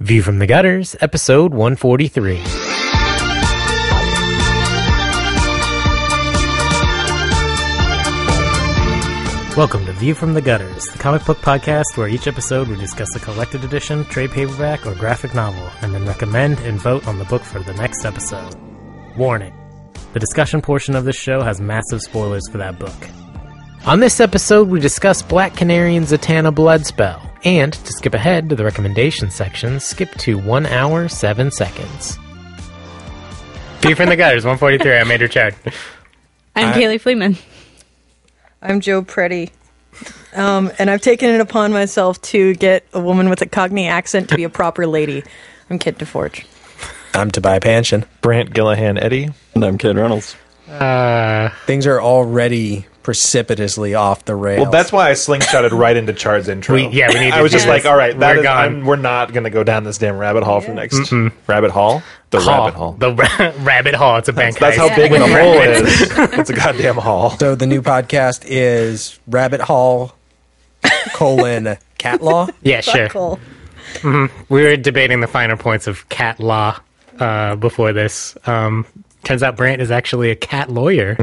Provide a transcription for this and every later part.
View from the Gutters, episode 143. Welcome to View from the Gutters, the comic book podcast where each episode we discuss a collected edition, trade paperback, or graphic novel, and then recommend and vote on the book for the next episode. Warning: the discussion portion of this show has massive spoilers for that book. On this episode, we discuss Black Canary and Zatanna Bloodspell. And, to skip ahead to the recommendation section, skip to 1 hour, 7 seconds. View from the Gutters, 143. I'm Andrew Chard. I'm Kaylee Fleeman. I'm Joe Preddy. And I've taken it upon myself to get a woman with a Cockney accent to be a proper lady. I'm Kit DeForge. I'm Tobias Panshin. Brant Gillahan Eddy. And I'm Ken Reynolds. Things are already precipitously off the rails. Well, that's why I slingshotted right into Chard's intro. We need I was just like, all right, we're not going to go down this damn rabbit hole for the next... Rabbit hole? Rabbit hole. The rabbit hole. It's a bank That's heist. how big the hole is. It's a goddamn hole. So the new podcast is Rabbit Hall, Cat Law? Yeah, sure. Buckle. We were debating the finer points of cat law before this. Turns out Brant is actually a cat lawyer.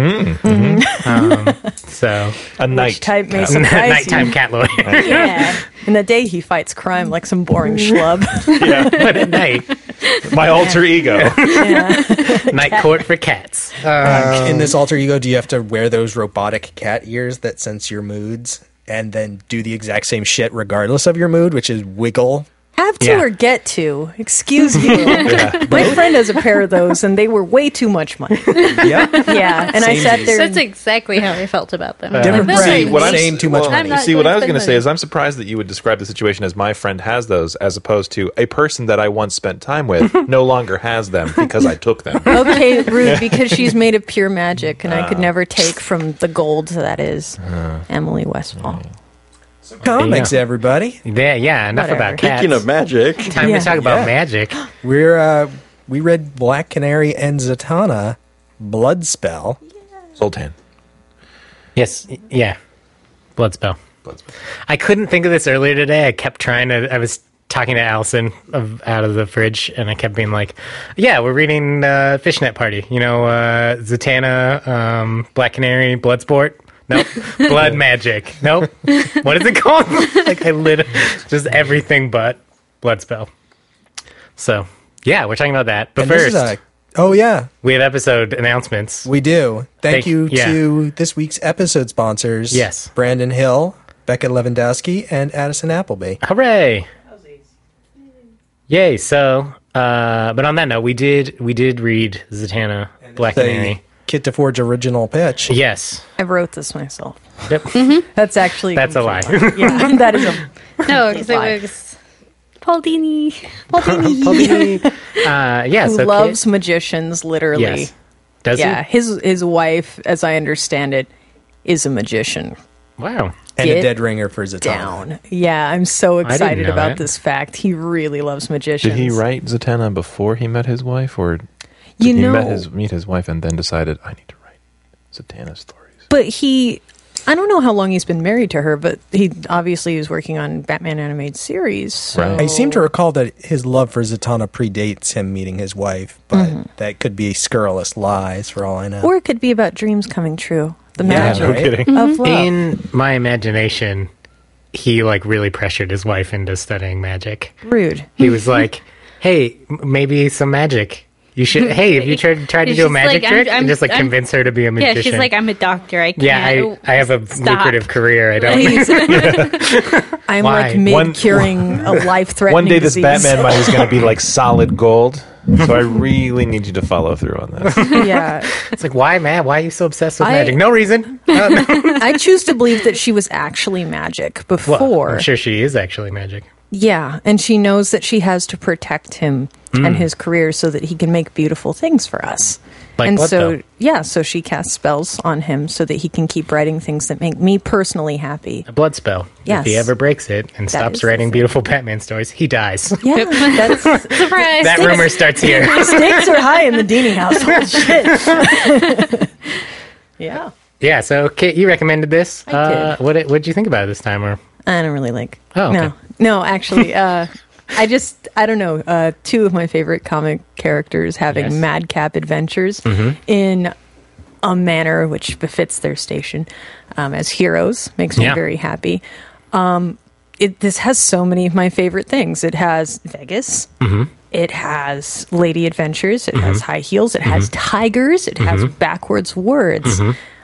So A night. Which type may surprise nighttime you. cat lawyer. Yeah. In the day, he fights crime like some boring schlub. Yeah. But at night, My alter ego. Yeah. night court for cats. In this alter ego, do you have to wear those robotic cat ears that sense your moods and then do the exact same shit regardless of your mood, which is wiggle? Have to Yeah. or get to. Excuse you. My friend has a pair of those, and they were way too much money. Yeah. Yeah. And I sat there. That's exactly how I felt about them. Different Like, brand. that's What like- I'm Same too much well, money. not See, what going I was to going to spend say money. is I'm surprised that you would describe the situation as my friend has those, as opposed to a person that I once spent time with no longer has them because I took them. Okay, rude, because she's made of pure magic, and I could never take from the gold that is Emily Westfall. Comics, everybody. Yeah, enough Whatever. about cats. Speaking of magic, Time Yeah. to talk about Yeah. magic. We read Black Canary and Zatanna, Bloodspell. Zoltan. Yes, yeah. Bloodspell. I couldn't think of this earlier today. I kept trying to. I was talking to Allison out of the fridge, and I kept being like, "Yeah, we're reading Fishnet Party. You know, Zatanna, Black Canary, Bloodsport. Nope. Blood Magic. Nope. What is it called? Like I just everything but Bloodspell. So yeah, we're talking about that. But And this first, is oh yeah, we have episode announcements. we do. Thank you yeah. to this week's episode sponsors. Yes. Brandon Hill, Becca Lewandowski, and Addison Appleby. Hooray! Yay! So, but on that note, we did read Zatanna, Black Canary. Kit DeForge original pitch. Yes. I wrote this myself. Yep. That's actually That's a lie. Yeah, that is a No, because Lie. it was Paul Dini. Yeah. who So loves Kit, magicians, literally. yes. Does Yeah, his wife, as I understand it, is a magician. he? Wow. And a Get dead ringer for Zatanna. Down. Yeah, I'm so didn't excited know about that. this fact. He really loves magicians. Did he write Zatanna before he met his wife, or did You he know, meet his wife and then decided, I need to write Zatanna stories? but I don't know how long he's been married to her, but he obviously is working on Batman animated series. So. Right. I seem to recall that his love for Zatanna predates him meeting his wife, but that could be scurrilous lies for all I know. Or it could be about dreams coming true. The Yeah, magic No right? kidding. of love. In my imagination, he like really pressured his wife into studying magic. Rude. He was like, "Hey, maybe some magic. You should. Hey, have you tried to do a She's magic like, trick?" I'm- and just like I'm- convince her to be a Yeah, magician. she's like, I'm a doctor. I can't. Yeah, I have a Stop. lucrative career. I don't. I'm Why? like mid-curing a life-threatening One day this disease. Batman money is going to be like solid gold, so I really need you to follow through on this. Yeah. It's like, why, man? Why are you so obsessed with I- magic? No reason. I choose to believe that she was actually magic Well, before. I'm sure she is actually magic. Yeah, and she knows that she has to protect him and his career so that he can make beautiful things for us. Like and Bloodspell. so she casts spells on him so that he can keep writing things that make me personally happy. A blood spell. Yes. If he ever breaks it and That stops is the writing thing. beautiful Batman stories, he dies. Yeah, that's Surprise! That rumor starts here. stakes are high in the Dini household. Shit. Yeah, Yeah. So, Kit, you recommended this. I did. What did you think about it this time? Or I don't really like. Oh, okay. No, actually, I don't know, two of my favorite comic characters having madcap adventures in a manner which befits their station as heroes makes me very happy. This has so many of my favorite things. It has Vegas. It has lady adventures. It has high heels. It has tigers. It has backwards words.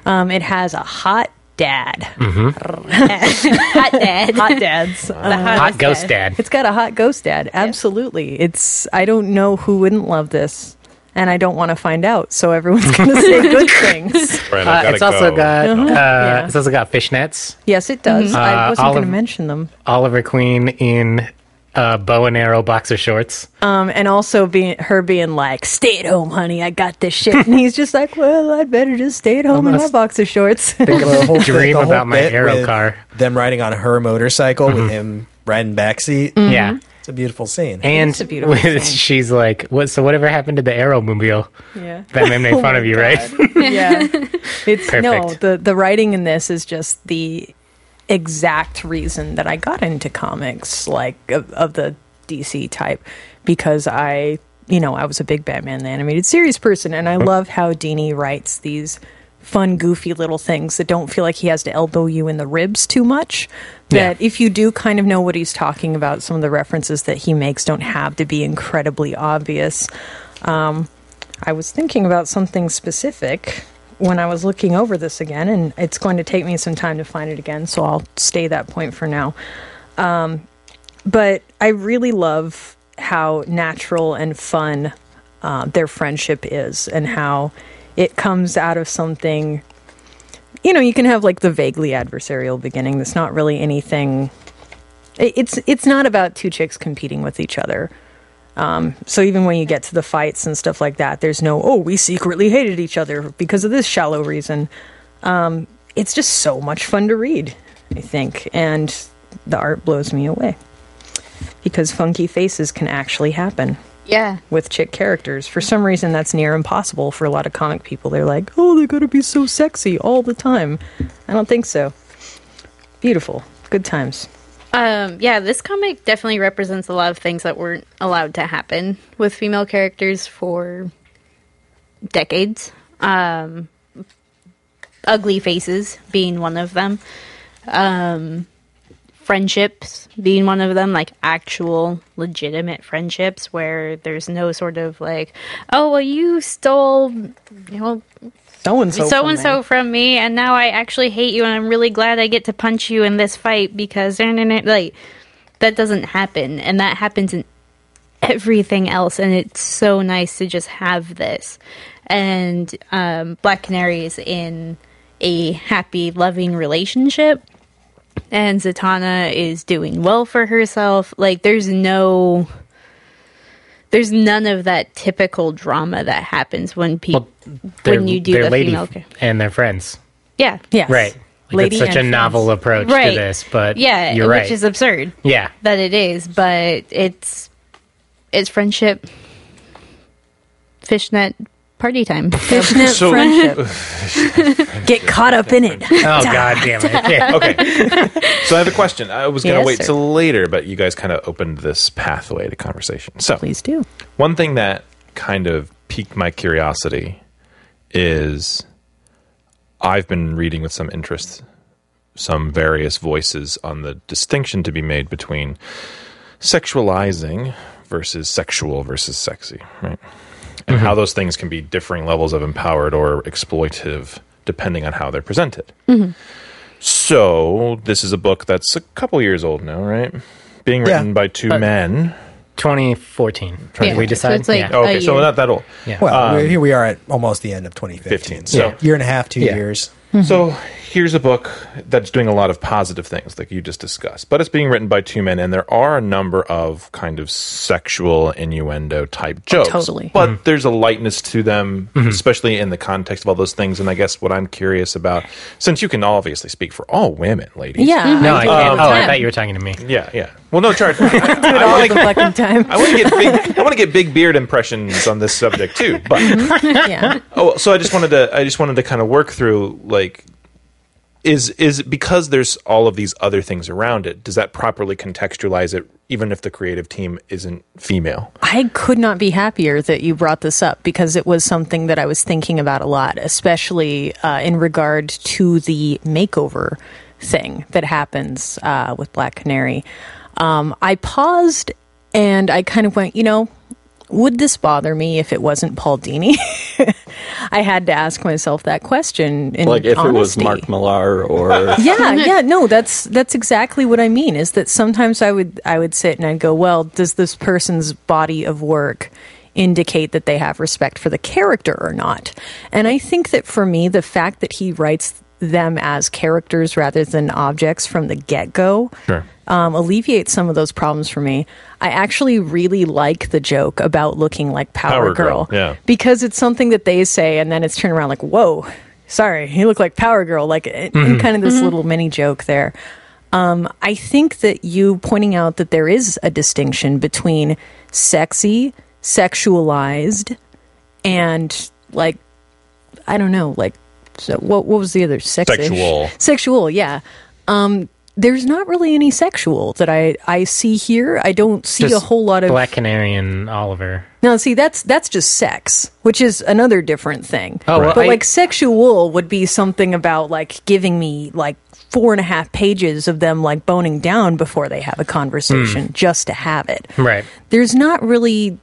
It has a hot dad. Hot dad. Hot dads. Hot ghost dad. It's got a hot ghost dad. Absolutely. I don't know who wouldn't love this. And I don't want to find out, so everyone's going to say good things. Brent, I gotta It's also go. got it's also got fishnets. Yes, it does. I wasn't going to Olive- mention them. Oliver Queen in bow and arrow boxer shorts. And also being like, stay at home, honey, I got this shit. And he's just like, well, I'd better just stay at home in my boxer shorts. The whole Dream the whole about my bit arrow with car. Them riding on her motorcycle with him riding backseat. Yeah. It's a beautiful scene. And It's a beautiful scene. she's like, "What? So whatever happened to the Aeromobile?" Yeah. Batman made fun of you, right? Yeah. It's Perfect. the writing in this is just the exact reason that I got into comics, like of the DC type, because I was a big Batman the Animated Series person, and I love how Dini writes these fun, goofy little things that don't feel like he has to elbow you in the ribs too much. That if you do kind of know what he's talking about, some of the references that he makes don't have to be incredibly obvious. I was thinking about something specific when I was looking over this again, and it's going to take me some time to find it again, so I'll stay that point for now. But I really love how natural and fun their friendship is, and how it comes out of something. You can have like the vaguely adversarial beginning. That's not really anything. It's not about two chicks competing with each other. So even when you get to the fights and stuff like that, there's no, we secretly hated each other because of this shallow reason. It's just so much fun to read, I think. And the art blows me away. Because funky faces can actually happen. Yeah. With chick characters. For some reason, that's near impossible for a lot of comic people. They're like, they gotta be so sexy all the time. I don't think so. Beautiful. Good times. Yeah, this comic definitely represents a lot of things that weren't allowed to happen with female characters for decades. Ugly faces being one of them. Friendships being one of them, like actual legitimate friendships where there's no sort of like, you stole, so-and-so from me, and now I actually hate you, and I'm really glad I get to punch you in this fight because like that doesn't happen, and that happens in everything else, and it's so nice to just have this. And Black Canary is in a happy, loving relationship, and Zatanna is doing well for herself. Like there's none of that typical drama that happens when people when you do the female and their friends. Yeah. Yes. Right. Like it's such a novel approach to this, but you're right. Which is absurd. Yeah. That it is, but it's friendship, fishnet party time. Fishnet friendship. Get caught up in it. Oh, God damn it. Yeah. Okay. So I have a question. I was going to Yes, wait sir. till later, but you guys kind of opened this pathway to conversation. So Please do. one thing that kind of piqued my curiosity is I've been reading with some interest some various voices on the distinction to be made between sexualizing versus sexual versus sexy, right? And how those things can be differing levels of empowered or exploitive depending on how they're presented. So this is a book that's a couple years old now, right? Being written by two men. 2014. Yeah. We decided. So it's like yeah. Okay, so year. not that old. Yeah. Well, here we are at almost the end of 2015. 15, So so- year and a half, 2 Yeah. years. So here's a book that's doing a lot of positive things, like you just discussed. But it's being written by two men, and there are a number of kind of sexual innuendo type jokes. totally. But there's a lightness to them, especially in the context of all those things. And I guess what I'm curious about, since you can obviously speak for all women, ladies. Yeah. No, I can't. I time. thought you were talking to me. Yeah. Well, no, Charlie. All the fucking time. I want to get big beard impressions on this subject too, but Yeah. so I just wanted to kind of work through like is because there's all of these other things around it. Does that properly contextualize it even if the creative team isn't female. I could not be happier that you brought this up, because it was something that I was thinking about a lot, especially in regard to the makeover thing that happens with Black Canary. I paused and I kind of went, would this bother me if it wasn't Paul Dini? I had to ask myself that question. In like if honesty. it was Mark Millar or no, that's exactly what I mean. Is that sometimes I would sit and I'd go, well, does this person's body of work indicate that they have respect for the character or not? And I think that for me, the fact that he writes them as characters rather than objects from the get-go alleviates some of those problems for me. I actually really like the joke about looking like Power Girl. Yeah. Because it's something that they say and then it's turned around like, whoa, sorry, you look like Power Girl, like in kind of this little mini joke there. I think that you pointing out that there is a distinction between sexy, sexualized, and like, I don't know, like, so what was the other? Sexual, yeah. There's not really any sexual that I see here. I don't see Just a whole lot of Black Canary and Oliver. No, see, that's just sex, which is another different thing. Oh, well, but like sexual would be something about like giving me like 4.5 pages of them like boning down before they have a conversation just to have it. Right. That's not really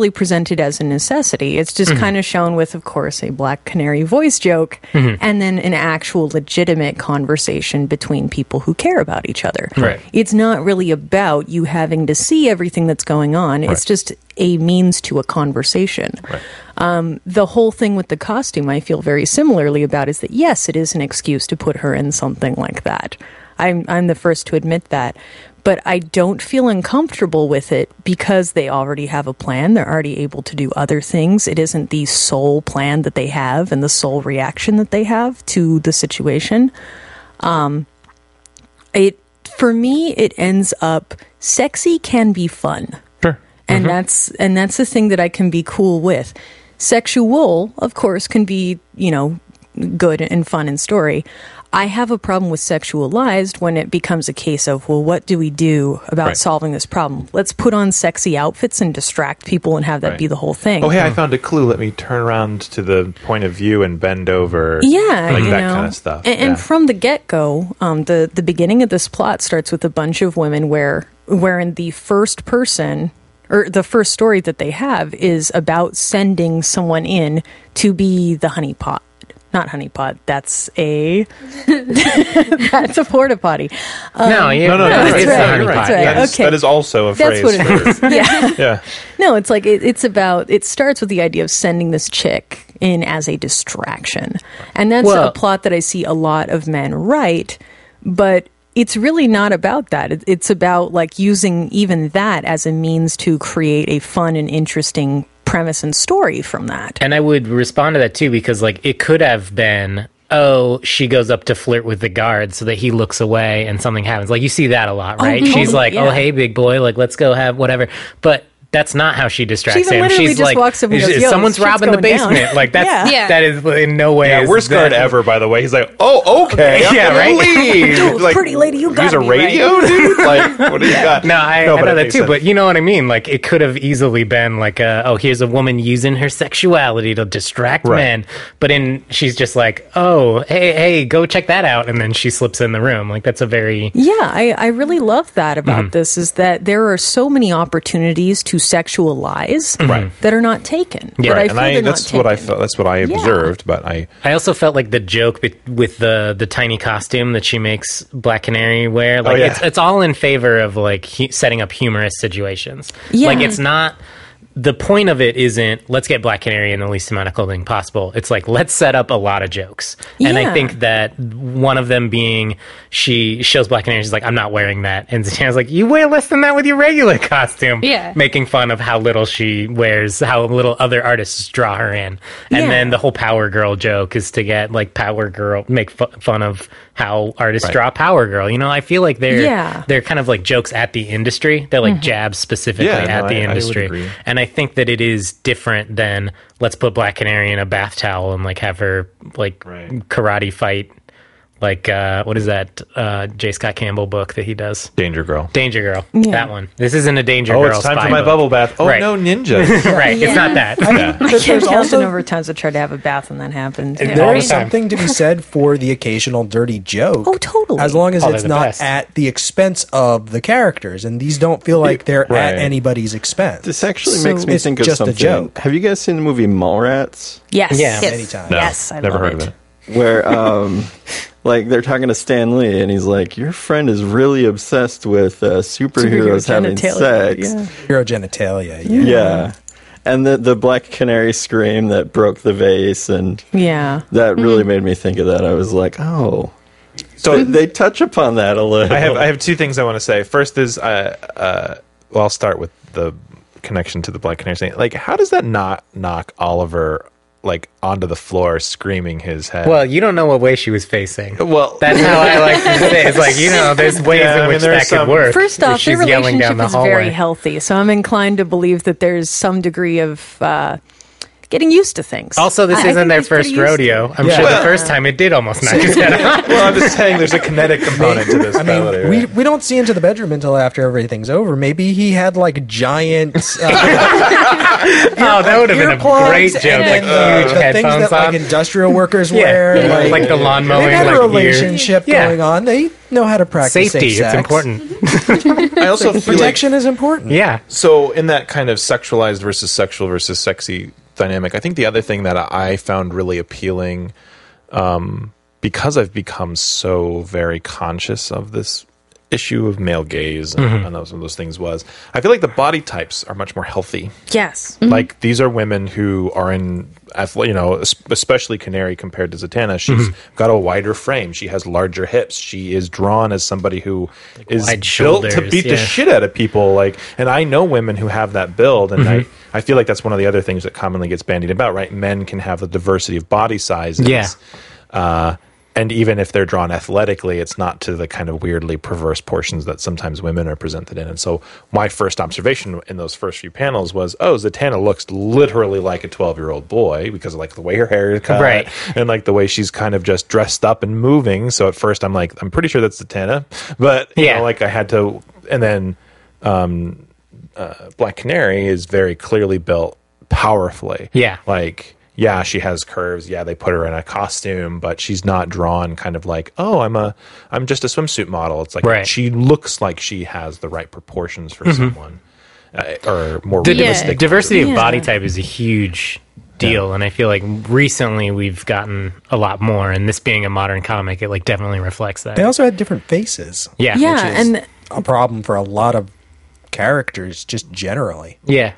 presented as a necessity. It's just kind of shown with, of course, a Black Canary voice joke and then an actual legitimate conversation between people who care about each other. Right. It's not really about you having to see everything that's going on. Right. It's just a means to a conversation. Right. The whole thing with the costume I feel very similarly about is that, yes, it is an excuse to put her in something like that. I'm the first to admit that. But I don't feel uncomfortable with it because they already have a plan. They're already able to do other things. It isn't the sole plan that they have and the sole reaction that they have to the situation. For me, it ends up sexy can be fun. Sure. And that's the thing that I can be cool with. Sexual, of course, can be, good and fun and story. I have a problem with sexualized when it becomes a case of, well, what do we do about solving this problem? Let's put on sexy outfits and distract people and have that be the whole thing. Oh, hey, I found a clue. Let me turn around to the point of view and bend over. Yeah, like that kind of stuff. And from the get-go, the beginning of this plot starts with a bunch of women wherein the first person, or the first story that they have is about sending someone in to be the honeypot. Not honeypot. That's a porta potty. No, that's it's right. a honeypot. That's right. That is also a phrase. That's what it is. Yeah. No, it's like it starts with the idea of sending this chick in as a distraction, and that's a plot that I see a lot of men write, but it's really not about that. It's about like using even that as a means to create a fun and interesting premise and story from that. And I would respond to that too, because like it could have been, oh, she goes up to flirt with the guard so that he looks away and something happens. Like you see that a lot, right? Oh, She's like, yeah. oh, hey, big boy, like let's go have whatever. But that's not how she distracts him. She's like, walks up and goes, Yo, someone's robbing the basement. Down. Like that's that is in no way. Yeah, worst guard ever, by the way. He's like, oh, okay, I'm gonna leave. Dude, like, pretty lady, you got use a me, radio, right? dude. Like, what do you got? No, I know that too. Sense. But you know what I mean. Like it could have easily been like, here's a woman using her sexuality to distract men. But she's just like, oh, hey, go check that out, and then she slips in the room. Like that's a very I really love that about this is that there are so many opportunities to sexualize that are not taken. Yeah, I feel that's what I felt. That's what I observed. But I also felt like the joke with the tiny costume that she makes Black Canary wear. Like it's all in favor of like setting up humorous situations. Yeah. Like it's not. The point of it isn't let's get Black Canary in the least amount of clothing possible. It's like let's set up a lot of jokes. And I think that one of them being she shows Black Canary, she's like, I'm not wearing that. And Zatanna's like, you wear less than that with your regular costume. Yeah. Making fun of how little she wears, how little other artists draw her in. And then the whole Power Girl joke is to get like Power Girl, make fun of how artists draw Power Girl. You know, I feel like they're kind of like jokes at the industry. They're like jabs specifically at the industry. I would agree. And I think that it is different than let's put Black Canary in a bath towel and like have her like karate fight Like, what is that J. Scott Campbell book that he does? Danger Girl. Danger Girl. Yeah. That one. This isn't a Danger Oh, Girl it's time spy for my book. bubble bath. Oh, Right. no, ninjas. Right, it's not that. I There's can't count also- the number of times I tried to have a bath and that happened. All There the is time. something to be said for the occasional dirty joke. Oh, totally. As long as Oh, they're it's the not best. at the expense of the characters, and these don't feel like they're Right. at anybody's expense. This actually So makes me it's think of just a something. joke. Have you guys seen the movie Mallrats? Yes. Yeah, yes. many times. No, Yes, I never love heard it. of it. Where like they're talking to Stan Lee and he's like, your friend is really obsessed with superheroes having genitalia, sex. yeah. Hero genitalia, yeah. Yeah. And the Black Canary scream that broke the vase, and Yeah. that really made me think of that. I was like, oh. So They touch upon that a little. I have two things I want to say. First is, well, I'll start with the connection to the Black Canary thing. Like, how does that not knock Oliver like onto the floor, screaming his head? Well, you don't know what way she was facing. well, That's how I like to say it. It's like, there's ways Yeah, I in mean, which there's that could some- work. First if off, their she's yelling down relationship the is hallway. very healthy, so I'm inclined to believe that there's some degree of getting used to things. Also, this I isn't think their he's pretty first used to rodeo. I'm Yeah. sure Well- the first time it did almost knock his head off. well, I'm just saying there's a kinetic component to this. I mean, ability, we don't see into the bedroom until after everything's over. Maybe he had like giant Oh, that would have been a earplugs great joke. and Like huge the things headphones that on. like industrial workers Yeah. wear. Like the lawn mowing, They've had like a here. relationship Yeah. going on. They know how to practice Safety, safe it's sex. important. I also feel like Protection is important. Yeah. so in that kind of sexualized versus sexual versus sexy dynamic, I think the other thing that I found really appealing, because I've become so very conscious of this issue of male gaze and those of those things, was I feel like the body types are much more healthy. yes. Like these are women who are in, especially Canary compared to Zatanna. She's got a wider frame. She has larger hips. She is drawn as somebody who is wide built to shoulders, beat the yeah. shit out of people. Like, and I know women who have that build, and I feel like that's one of the other things that commonly gets bandied about. Right, men can have the diversity of body sizes. Yeah. And even if they're drawn athletically, it's not to the kind of weirdly perverse portions that sometimes women are presented in. And so my first observation in those first few panels was, oh, Zatanna looks literally like a 12-year-old boy because of like the way her hair is cut, Right. and like the way she's kind of just dressed up and moving. So at first I'm like, I'm pretty sure that's Zatanna. But, you Yeah. know, like I had to, and then Black Canary is very clearly built powerfully. Yeah. Like, yeah, she has curves. Yeah, they put her in a costume, but she's not drawn kind of like, oh, I'm just a swimsuit model. It's like Right. she looks like she has the right proportions for someone, or more The realistic. diversity of Yeah. body type is a huge deal, and I feel like recently we've gotten a lot more, and this being a modern comic, it like definitely reflects that. They also had different faces. Yeah. Yeah, Which is and a problem for a lot of characters just generally. Yeah.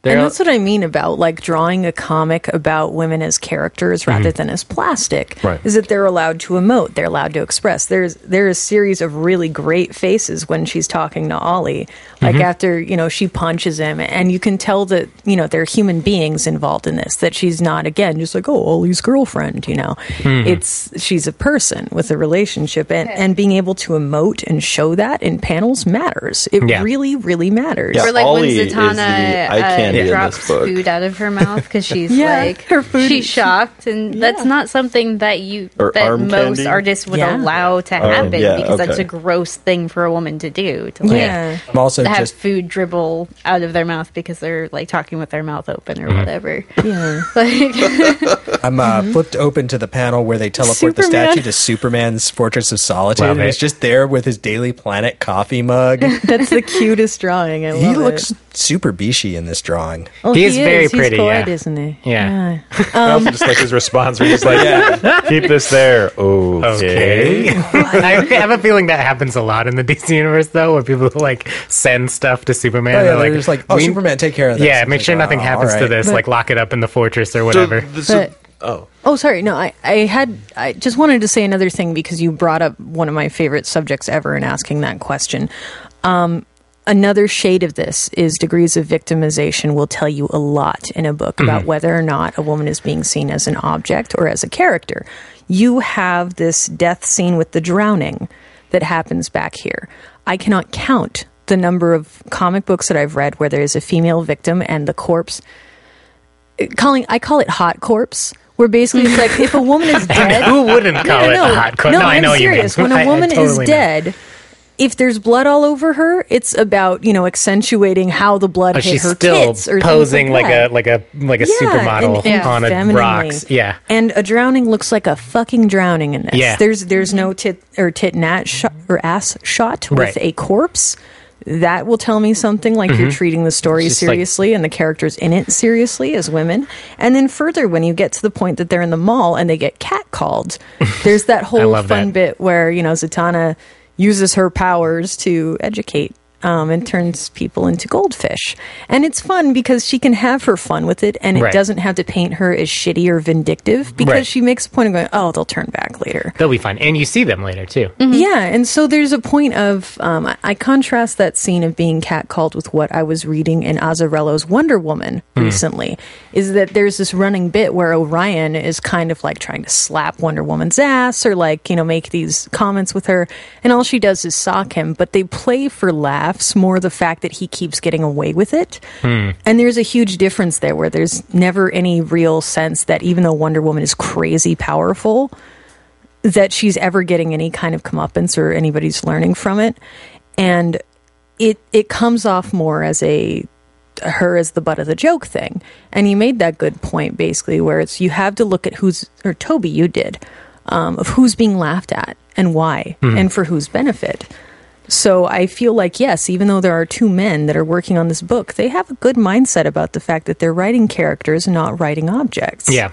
And They're- that's what I mean about like drawing a comic about women as characters rather than as plastic. Right. Is that they're allowed to emote, they're allowed to express. There's a series of really great faces when she's talking to Ollie. Like after, she punches him, and you can tell that, there are human beings involved in this, that she's not, again, just like, oh, Ollie's girlfriend, she's a person with a relationship, and being able to emote and show that in panels matters. It Yeah. really, really matters. Yeah. Or like Ollie when is the eye candy Zatanna in drops this book. food out of her mouth because she's Yeah, like her food she's is- shocked, and that's not something that Or that arm most candy? artists would Yeah. allow to happen yeah, because that's okay. a gross thing for a woman to do, to like Yeah. I'm also have just food dribble out of their mouth because they're like talking with their mouth open or whatever. Yeah. Like, I'm flipped open to the panel where they teleport the Superman. statue to Superman's Fortress of Solitude, Love and it. he's just there with his Daily Planet coffee mug. That's the cutest drawing. I love He it. looks super beachy in this drawing. Oh, He is very He's pretty, quite, yeah. isn't he? Yeah. I also just like his response where he's like, keep this there. Okay. I have a feeling that happens a lot in the DC universe, though, where people like send stuff to Superman. Oh, yeah, They're they're just like, oh, we- Superman, take care of this. Yeah, It's make like, sure nothing oh, happens all to right. this. Like lock it up in the fortress or So whatever. But- Oh, sorry. No, I just wanted to say another thing because you brought up one of my favorite subjects ever in asking that question. Another shade of this is degrees of victimization will tell you a lot in a book about whether or not a woman is being seen as an object or as a character. You have this death scene with the drowning that happens back here. I cannot count the number of comic books that I've read where there is a female victim and the corpse. I call it hot corpse, where basically it's like if a woman is dead, Who wouldn't call it a hot quote? No, I I'm know what you mean. serious. When a woman is dead, if there's blood all over her, it's about accentuating how the blood hit she's her still tits or posing things like a supermodel and on a femininely. rocks. Yeah, And a drowning looks like a fucking drowning in this. Yeah. There's no tit and ass shot with Right. a corpse. That will tell me something like you're treating the story It's just like- seriously and the characters in it seriously as women. And then further, when you get to the point that they're in the mall and they get catcalled, there's that whole love fun that. bit where, Zatanna uses her powers to educate and turns people into goldfish. And it's fun because she can have her fun with it, and it Right. doesn't have to paint her as shitty or vindictive because Right. she makes a point of going, oh, they'll turn back later. they'll be fine, and you see them later too. Yeah, and so there's a point of, I contrast that scene of being catcalled with what I was reading in Azzarello's Wonder Woman recently, is that there's this running bit where Orion is kind of like trying to slap Wonder Woman's ass or make these comments with her, and all she does is sock him, but they play for laughs more the fact that he keeps getting away with it. And there's a huge difference there where there's never any real sense that even though Wonder Woman is crazy powerful, that she's ever getting any kind of comeuppance or anybody's learning from it. And it comes off more as her as the butt of the joke thing. And you made that good point basically where it's you have to look at Toby, you did, of who's being laughed at and why and for whose benefit. So I feel like, yes, even though there are two men that are working on this book, they have a good mindset about the fact that they're writing characters and not writing objects. Yeah.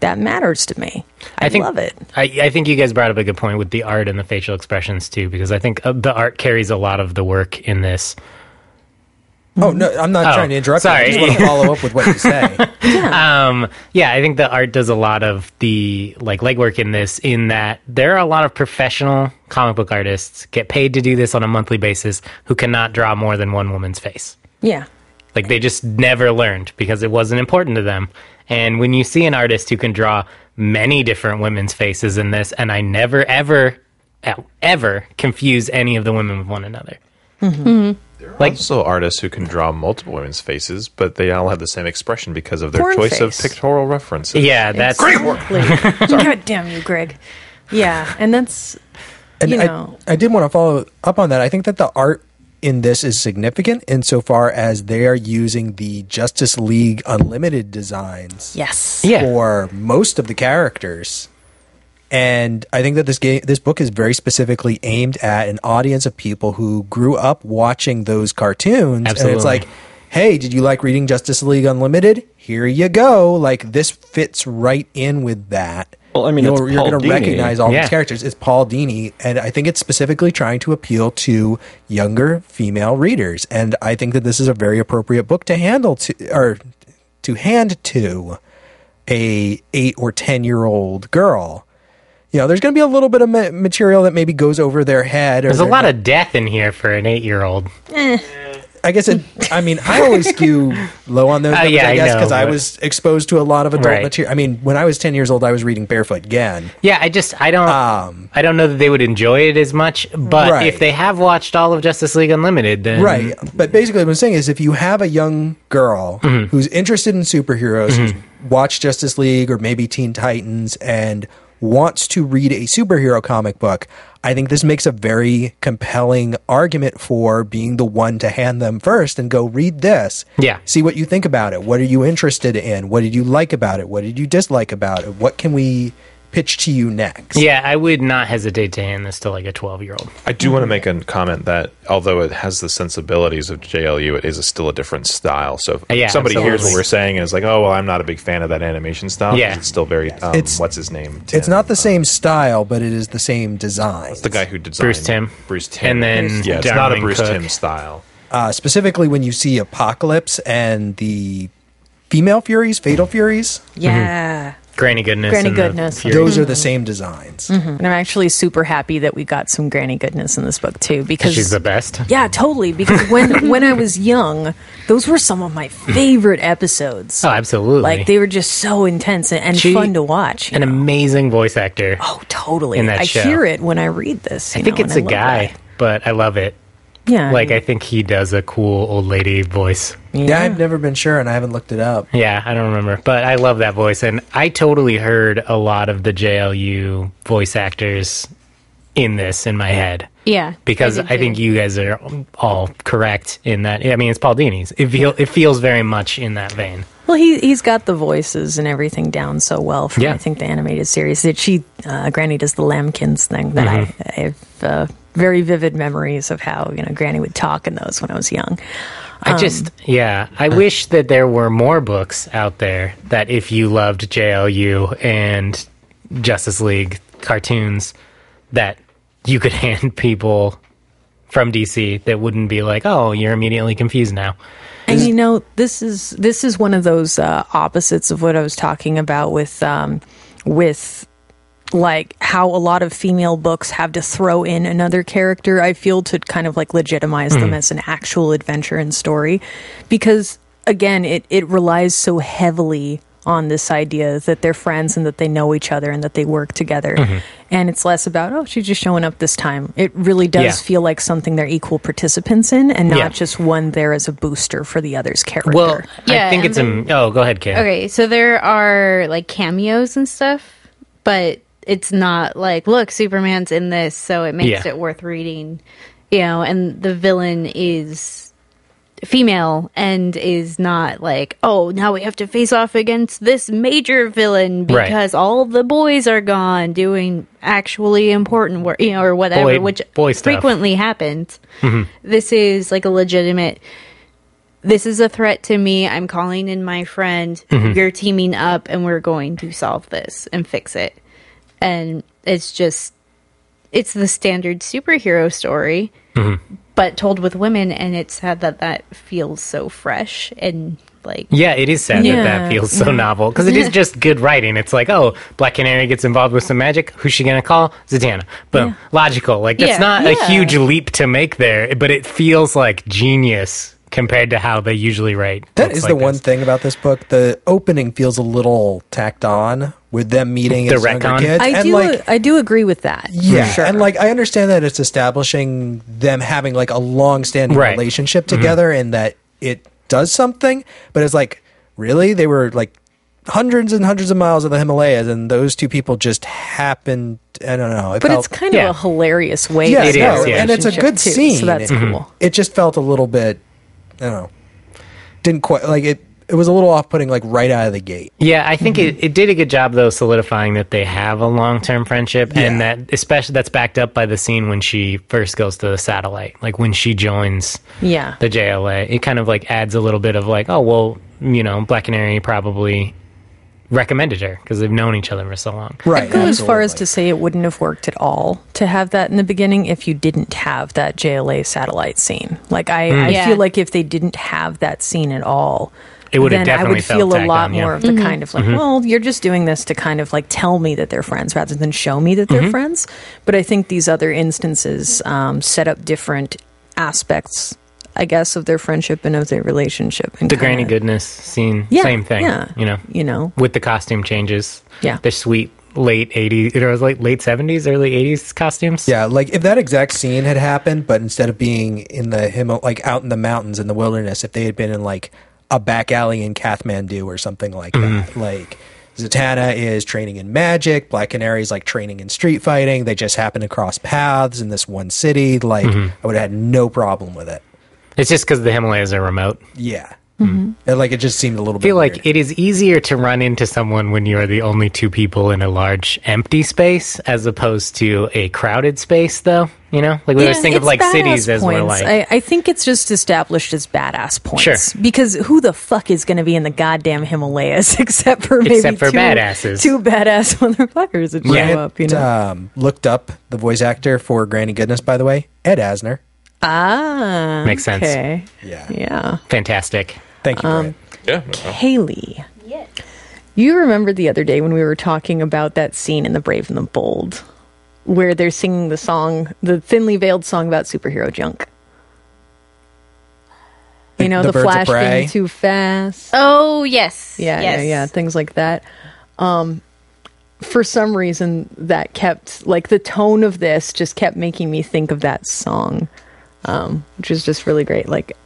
That matters to me. I love it. I think you guys brought up a good point with the art and the facial expressions too, because I think the art carries a lot of the work in this. Oh, no, I'm not trying to interrupt sorry. you. I just want to follow up with what you say. Yeah, I think the art does a lot of the legwork in this, in that there are a lot of professional comic book artists get paid to do this on a monthly basis who cannot draw more than one woman's face. Yeah. They just never learned because it wasn't important to them. And when you see an artist who can draw many different women's faces in this, and I never, ever confuse any of the women with one another. There are also artists who can draw multiple women's faces, but they all have the same expression because of their Porn choice of face. pictorial references. Yeah, that's Great work. God damn you, Greg. Yeah, and that's, And I did want to follow up on that. I think that the art in this is significant insofar as they are using the Justice League Unlimited designs yes. Yeah. for most of the characters. And I think that this book is very specifically aimed at an audience of people who grew up watching those cartoons. Absolutely. And it's like, hey, did you like reading Justice League Unlimited? Here you go. This fits right in with that. Well, I mean, you're it's Paul going to Dini. recognize all Yeah. these characters. It's Paul Dini, and I think it's specifically trying to appeal to younger female readers. And I think that this is a very appropriate book to hand to a 8 or 10-year-old girl. There's going to be a little bit of material that maybe goes over their head. There's a lot of death in here for an 8-year-old. I guess I always skew low on those numbers, yeah, I guess, I know, because I but- was exposed to a lot of adult Right. material. I mean, when I was 10 years old, I was reading Barefoot Gen. Yeah, I don't know that they would enjoy it as much, but Right. if they have watched all of Justice League Unlimited, then Right. But basically what I'm saying is if you have a young girl who's interested in superheroes, who's watched Justice League or maybe Teen Titans and wants to read a superhero comic book, I think this makes a very compelling argument for being the one to hand them first and go read this. Yeah. See what you think about it. What are you interested in? What did you like about it? What did you dislike about it? What can we pitch to you next? yeah, I would not hesitate to hand this to a 12-year-old. I do want to make a comment that although it has the sensibilities of JLU, it is still a different style. So if Yeah, somebody hears absolutely. what we're saying and is like, oh, well, I'm not a big fan of that animation style. Yeah. It's still very, It's- what's his name? It's not the same style, but it is the same design. It's the guy who designed Bruce Timm. Timm. And then yeah, it's not a Darwyn Bruce Cooke. Timm style. Specifically when you see Apocalypse and the female Furies, Fatal Furies, Yeah. Granny Goodness. Granny and the Goodness. Fury. those are the same designs. And I'm actually super happy that we got some Granny Goodness in this book too, because She's the best. yeah, totally. Because when I was young, those were some of my favorite episodes. Oh, absolutely. Like they were just so intense and She- fun to watch. An amazing voice actor. Oh, totally. in that I show. hear it when I read this. I think it's a guy, but I love it. Yeah. Like, I think he does a cool old lady voice. Yeah, I've never been sure, and I haven't looked it up. Yeah, I don't remember. But I love that voice. And I totally heard a lot of the JLU voice actors in this in my head. Yeah. Because did I think too. you guys are all correct in that. I mean, it's Paul Dini's. It feels very much in that vein. Well, he's got the voices and everything down so well from, Yeah. I think, the animated series. That Granny does the Lambkins thing that I have very vivid memories of how, Granny would talk in those when I was young. I wish that there were more books out there that if you loved JLU and Justice League cartoons, that you could hand people from DC that wouldn't be like, oh, you're immediately confused now. And this is one of those opposites of what I was talking about with like how a lot of female books have to throw in another character, I feel, to kind of like legitimize them as an actual adventure and story. Because again, it relies so heavily on this idea that they're friends and that they know each other and that they work together. And it's less about, oh, she's just showing up this time. It really does feel like something they're equal participants in and not just one there as a booster for the other's character. Well, Yeah, I think it's go ahead, Kay. Okay, so there are like cameos and stuff, but it's not like, look, Superman's in this, so it makes it worth reading. And the villain is female and is not like, oh, now we have to face off against this major villain because all the boys are gone doing actually important work, or whatever, which boy stuff. frequently happens. This is like a legitimate, this is a threat to me. I'm calling in my friend. You're teaming up and we're going to solve this and fix it. And it's the standard superhero story, but told with women, and it's sad that feels so fresh and like... Yeah, it is sad that feels so novel, because it is just good writing. It's like, oh, Black Canary gets involved with some magic. Who's she going to call? Zatanna. Boom. Logical. Like, that's not a huge leap to make there, but it feels like genius compared to how they usually write. That is the one thing about this book. The opening feels a little tacked on with them meeting The as younger retcon? kids. I do agree with that. Yeah, for sure. and like I understand that it's establishing them having like a long-standing relationship together, and that it does something. But it's like, really, they were like hundreds and hundreds of miles of the Himalayas, and those two people just happened. I don't know. But it's kind of a hilarious way. Yeah, to it start is, a and it's a relationship, good too, scene. so that's cool. It just felt a little bit, I don't know, didn't quite like it. It was a little off-putting, like right out of the gate. Yeah, I think it did a good job, though, solidifying that they have a long-term friendship, and that especially that's backed up by the scene when she first goes to the satellite, like when she joins the JLA. It kind of like adds a little bit of like, oh, well, Black Canary probably recommended her because they've known each other for so long. Right. I'd go as far as to say it wouldn't have worked at all to have that in the beginning if you didn't have that JLA satellite scene. Like I feel like if they didn't have that scene at all, it would have then I definitely would feel felt a lot tacked on, more of the kind of like, well, you're just doing this to kind of like tell me that they're friends rather than show me that they're friends. But I think these other instances set up different aspects, I guess, of their friendship and of their relationship. And The Granny Goodness scene, same thing. With the costume changes. Yeah. The sweet late 80s, it was like late 70s, early 80s costumes. Yeah, like if that exact scene had happened, but instead of being in the like out in the mountains in the wilderness, if they had been in like a back alley in Kathmandu or something like that, like Zatanna is training in magic, Black Canary's like training in street fighting. They just happen to cross paths in this one city. Like I would have had no problem with it. It's just because the Himalayas are remote. Yeah. And like it just seemed a little bit I feel like weird. it is easier to run into someone when you are the only two people in a large empty space as opposed to a crowded space, though. Like we always think of like cities as more like. I think it's just established as badass points. Sure. Because who the fuck is going to be in the goddamn Himalayas except for maybe badasses. two badass motherfuckers that show up, looked up the voice actor for Granny Goodness, by the way, Ed Asner. Ah, Makes sense. Okay. Yeah. Fantastic. Thank you, Brett. Yeah. Kaylee. Yes. You remember the other day when we were talking about that scene in The Brave and the Bold where they're singing the song, the thinly veiled song about superhero junk? The Birds of Flash Prey? being too fast. Oh, yes. Yeah, things like that. For some reason, that kept, like, the tone of this just kept making me think of that song. which is just really great. Like,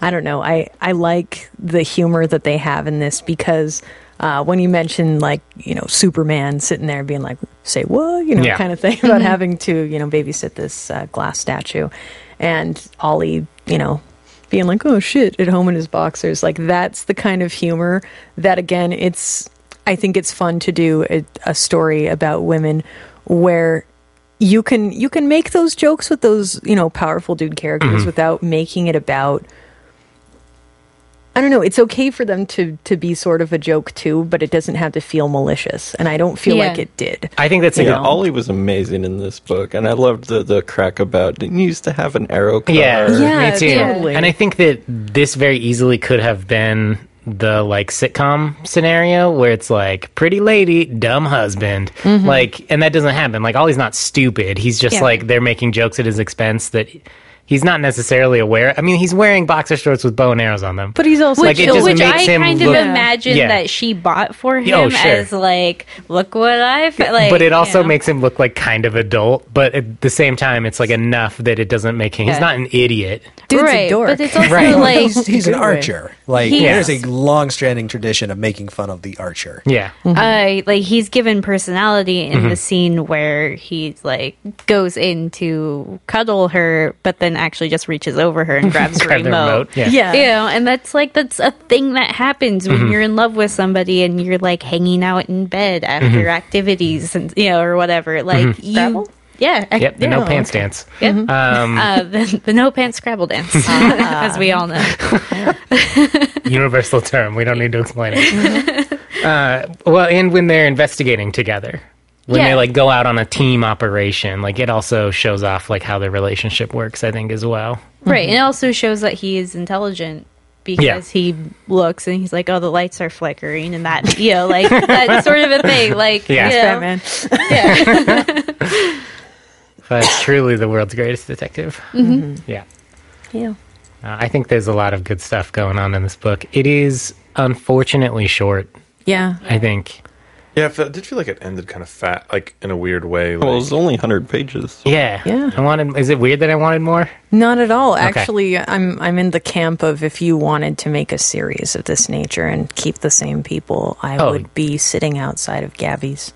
I don't know, I like the humor that they have in this because when you mention, like, you know, Superman sitting there being like, say what, you know, kind of thing about having to, you know, babysit this glass statue, and Ollie, you know, being like, oh shit, at home in his boxers. Like, that's the kind of humor that, again, I think it's fun to do a story about women where you can make those jokes with those, you know, powerful dude characters without making it about, I don't know, it's okay for them to be sort of a joke too, but it doesn't have to feel malicious, and I don't feel like it did. I think that's Ollie was amazing in this book, and I loved the crack about, didn't you used to have an arrow car? Yeah, me too. Totally. And I think that this very easily could have been the, like, sitcom scenario where it's like, pretty lady, dumb husband, like, and that doesn't happen. Like, Ollie's not stupid. He's just like, they're making jokes at his expense that he's not necessarily aware. I mean, he's wearing boxer shorts with bow and arrows on them. But he's also... Like, it just which makes I him kind look... of imagine that she bought for him as, like, look what I've... Like, but it also makes him look like kind of adult. But at the same time, it's like enough that it doesn't make him... He's not an idiot. Dude's a dork. But it's also like... He's an archer. Like, there's a long-standing tradition of making fun of the archer. Yeah. Like, he's given personality in the scene where he, like, goes in to cuddle her, but then actually just reaches over her and grabs the remote. Yeah. You know, and that's a thing that happens when you're in love with somebody and you're, like, hanging out in bed after activities and, you know, or whatever. Like, Scrabble? Yeah. The no pants dance. Yeah. The no pants Scrabble dance, as we all know. Universal term. We don't need to explain it. Well, and when they're investigating together. When they, like, go out on a team operation, like, it also shows off, like, how their relationship works, I think, as well. Right, and it also shows that he is intelligent because he looks and he's like, oh, the lights are flickering, and that, you know, like, that sort of a thing. Like, you know, Batman. Yeah. But truly the world's greatest detective. Yeah. I think there's a lot of good stuff going on in this book. It is unfortunately short. Yeah. I think. Yeah, I did feel like it ended kind of fat, like, in a weird way. Like, Well, it was only 100 pages. Yeah. Yeah. Is it weird that I wanted more? Not at all. Okay. Actually, I'm in the camp of, if you wanted to make a series of this nature and keep the same people, I would be sitting outside of Gabby's.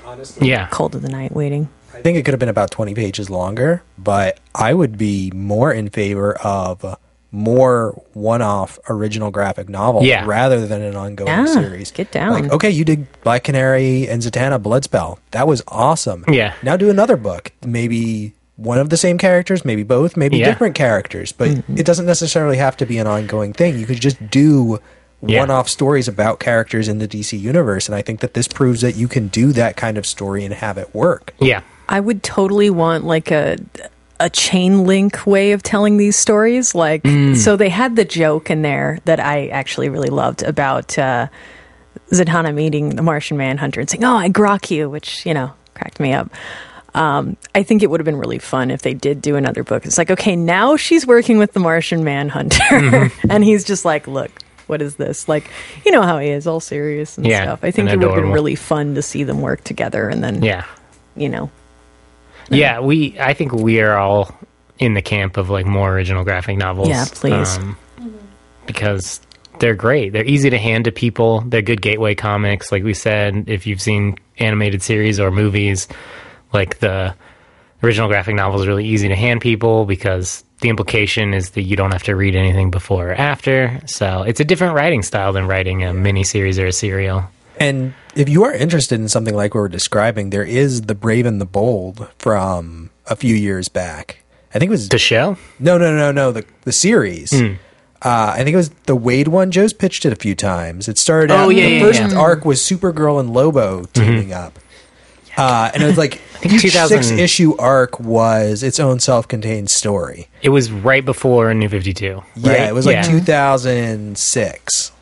Honestly, Cold of the night waiting. I think it could have been about 20 pages longer, but I would be more in favor of more one-off original graphic novels rather than an ongoing series. Get down. Like, okay, you did Black Canary and Zatanna Bloodspell. That was awesome. Yeah. Now do another book. Maybe one of the same characters, maybe both, maybe different characters, but it doesn't necessarily have to be an ongoing thing. You could just do one-off stories about characters in the DC universe, and I think that this proves that you can do that kind of story and have it work. Yeah. I would totally want, like, a chain link way of telling these stories. Like, so they had the joke in there that I actually really loved about Zatanna meeting the Martian Manhunter and saying, oh, I grok you, which, you know, cracked me up. I think it would have been really fun if they did do another book. It's like, okay, now she's working with the Martian Manhunter. And he's just like, look, what is this? Like, you know how he is, all serious and stuff. I think it would have been really fun to see them work together and then, you know. Yeah, I think we are all in the camp of, like, more original graphic novels. Yeah, please. Because they're great. They're easy to hand to people. They're good gateway comics. Like we said, if you've seen animated series or movies, like, the original graphic novel is really easy to hand people because the implication is that you don't have to read anything before or after. So it's a different writing style than writing a miniseries or a serial. And if you are interested in something like what we're describing, there is The Brave and the Bold from a few years back. I think it was... The show? No. The series. I think it was the Wade one. Joe's pitched it a few times. It started out... the first arc was Supergirl and Lobo teaming up. And it was like... each 6-issue arc was its own self-contained story. It was right before New 52. Right? Yeah, it was like 2006.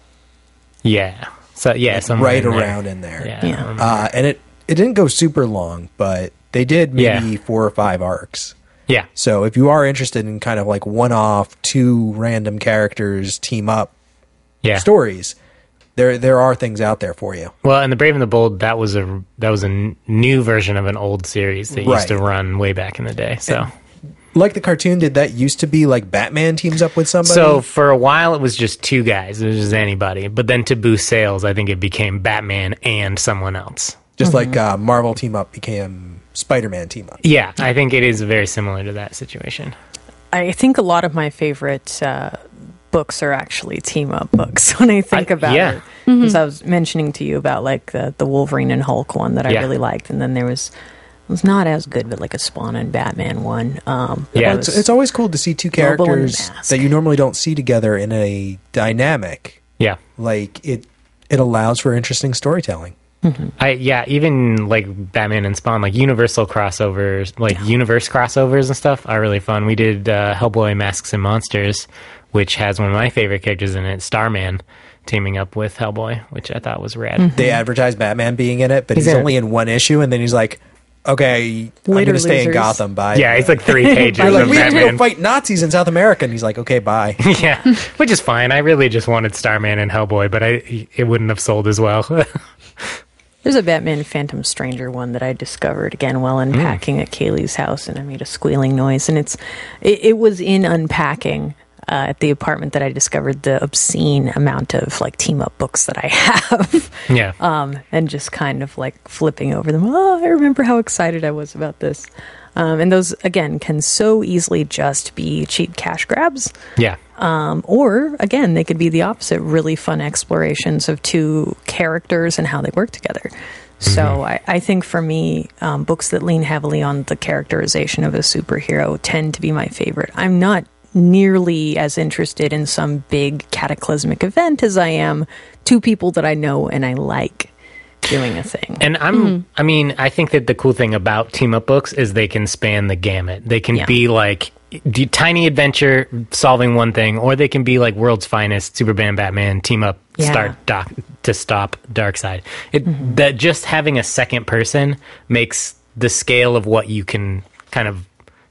Yeah. So somewhere right in there. around in there. Yeah. And it didn't go super long, but they did maybe 4 or 5 arcs. Yeah. So if you are interested in kind of like one-off, 2 random characters team up stories, there are things out there for you. Well, and The Brave and the Bold, that was a new version of an old series that used to run way back in the day. So like the cartoon, did that used to be like Batman teams up with somebody? So for a while, it was just two guys. It was just anybody. But then to boost sales, I think it became Batman and someone else. Just like Marvel team up became Spider-Man team up. Yeah, I think it is very similar to that situation. I think a lot of my favorite books are actually team-up books when I think about it. Because I was mentioning to you about like the Wolverine and Hulk one that I really liked, and then there was not as good, but like a Spawn and Batman one. It's always cool to see two characters that you normally don't see together in a dynamic. Yeah. Like, it allows for interesting storytelling. Even like Batman and Spawn, like Universal crossovers, like universe crossovers and stuff are really fun. We did Hellboy Masks and Monsters, which has one of my favorite characters in it, Starman, teaming up with Hellboy, which I thought was rad. They advertised Batman being in it, but he's only in one issue, and then he's like, okay, I'm going to stay in Gotham, bye. Yeah, it's like 3 pages like, of we have to Batman. go fight Nazis in South America, and he's like, okay, bye. Yeah, which is fine. I really just wanted Starman and Hellboy, but it wouldn't have sold as well. There's a Batman Phantom Stranger one that I discovered again while unpacking at Kaylee's house, and I made a squealing noise. And it was in unpacking at the apartment that I discovered the obscene amount of like team up books that I have. Yeah. And just kind of like flipping over them. Oh, I remember how excited I was about this. And those again can so easily just be cheap cash grabs. Yeah. Or again, they could be the opposite, really fun explorations of two characters and how they work together. So I think for me, books that lean heavily on the characterization of a superhero tend to be my favorite. I'm not nearly as interested in some big cataclysmic event as I am two people that I know and I like doing a thing. And I think that the cool thing about team up books is they can span the gamut. They can be like tiny adventure solving one thing, or they can be like World's Finest, Superman, Batman, team up, to stop Darkseid. That just having a second person makes the scale of what you can kind of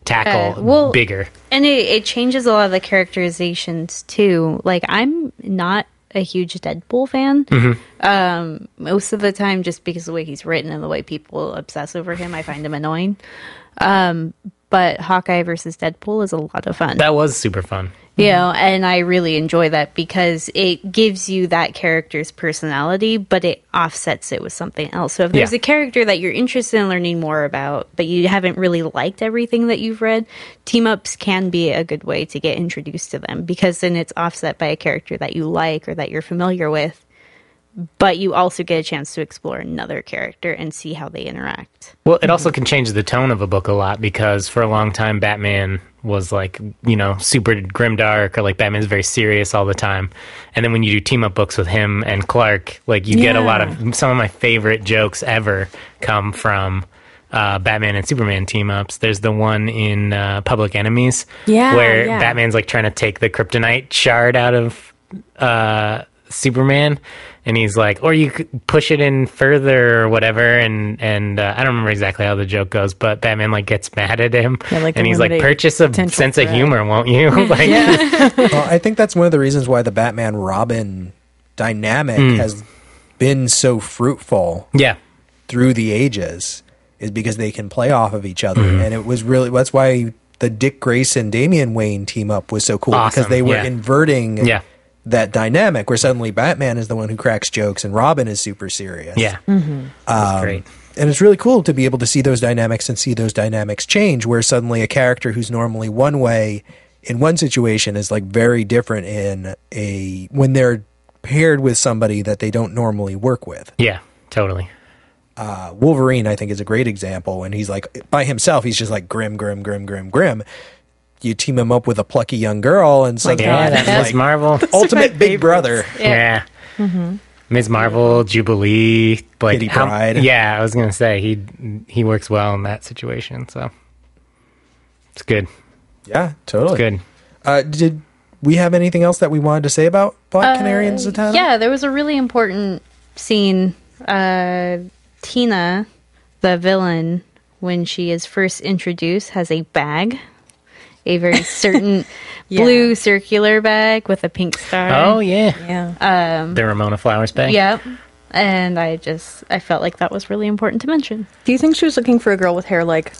tackle bigger. And it changes a lot of the characterizations too. Like, I'm not a huge Deadpool fan. Most of the time, just because of the way he's written and the way people obsess over him, I find him annoying. But Hawkeye versus Deadpool is a lot of fun. That was super fun. You know, and I really enjoy that because it gives you that character's personality, but it offsets it with something else. So if there's a character that you're interested in learning more about, but you haven't really liked everything that you've read, team-ups can be a good way to get introduced to them, because then it's offset by a character that you like or that you're familiar with, but you also get a chance to explore another character and see how they interact. Well, it also can change the tone of a book a lot, because for a long time, Batman was like, you know, super grimdark, or like Batman's very serious all the time. And then when you do team-up books with him and Clark, like you get a lot of, some of my favorite jokes ever come from Batman and Superman team-ups. There's the one in Public Enemies where Batman's like trying to take the kryptonite shard out of Superman, and he's like, or you could push it in further or whatever, and I don't remember exactly how the joke goes, but Batman like gets mad at him, and he's like, purchase a sense of humor, won't you? Like, well, I think that's one of the reasons why the Batman Robin dynamic has been so fruitful through the ages, is because they can play off of each other. And it was really, that's why the Dick Grayson Damian Wayne team up was so cool, because they were inverting that dynamic, where suddenly Batman is the one who cracks jokes and Robin is super serious. That's great. And it's really cool to be able to see those dynamics and see those dynamics change, where suddenly a character who's normally one way in one situation is like very different in when they're paired with somebody that they don't normally work with. Yeah, totally. Wolverine, I think, is a great example. And he's like, by himself, he's just like grim, grim, grim, grim, grim. You team him up with a plucky young girl, and suddenly Ms. like Marvel, ultimate big brother. Ms. Marvel, Jubilee, like Kitty Pryde. I was gonna say he works well in that situation, so it's good. Yeah, totally. It's good. Did we have anything else that we wanted to say about Black Canary and Zatanna? Yeah, there was a really important scene. Tina, the villain, when she is first introduced, has a bag. A very certain blue circular bag with a pink star. Oh, yeah. The Ramona Flowers bag. Yeah. And I felt like that was really important to mention. Do you think she was looking for a girl with hair like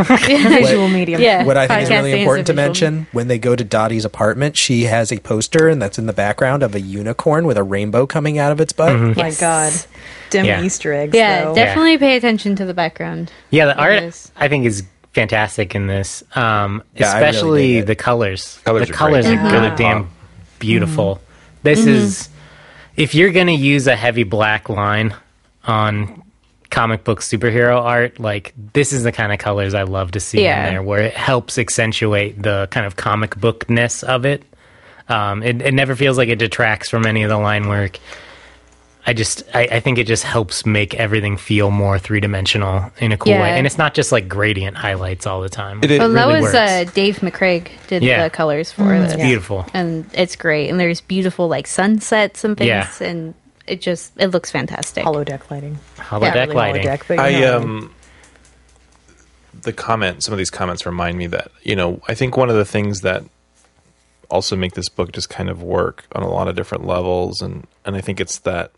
Visual medium. Yeah. What I think is Podcasting really is a important to visual mention, when they go to Dottie's apartment, she has a poster, and that's in the background, of a unicorn with a rainbow coming out of its butt. My God. Dim Yeah. Easter eggs, Yeah, though. definitely pay attention to the background. Yeah, the art is. I think is fantastic in this, I really especially dig it. the colors. Colors The are colors great. are Really goddamn pop. beautiful. This is, if you're gonna use a heavy black line on comic book superhero art, like this is the kind of colors I love to see Yeah. in there, where it helps accentuate the kind of comic bookness of it. It never feels like it detracts from any of the line work. I think it just helps make everything feel more three-dimensional in a cool Yeah. way. And it's not just like gradient highlights all the time. It Well, really that was works. Dave McCraig did Yeah. the colors for this. Beautiful. And it's great. And there's beautiful like sunsets and things. Yeah. And it looks fantastic. Holodeck lighting. Holodeck Really lighting. holodeck, but some of these comments remind me that, I think one of the things that also make this book just kind of work on a lot of different levels, and I think it's that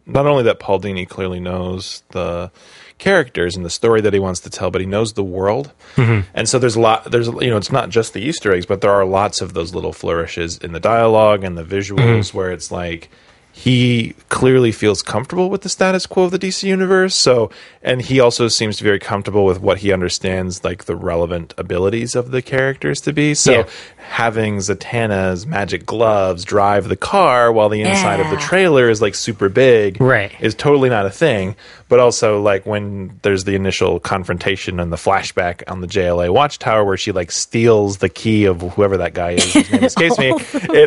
not only that Paul Dini clearly knows the characters and the story that he wants to tell, but he knows the world. And so there's it's not just the Easter eggs, but there are lots of those little flourishes in the dialogue and the visuals where it's like he clearly feels comfortable with the status quo of the DC universe. So, and he also seems to be very comfortable with what he understands, like the relevant abilities of the characters to be. So, having Zatanna's magic gloves drive the car while the inside of the trailer is like super big, Right. is totally not a thing. But also, like when there's the initial confrontation and the flashback on the JLA watchtower where she like steals the key of whoever that guy is, whose name escapes me.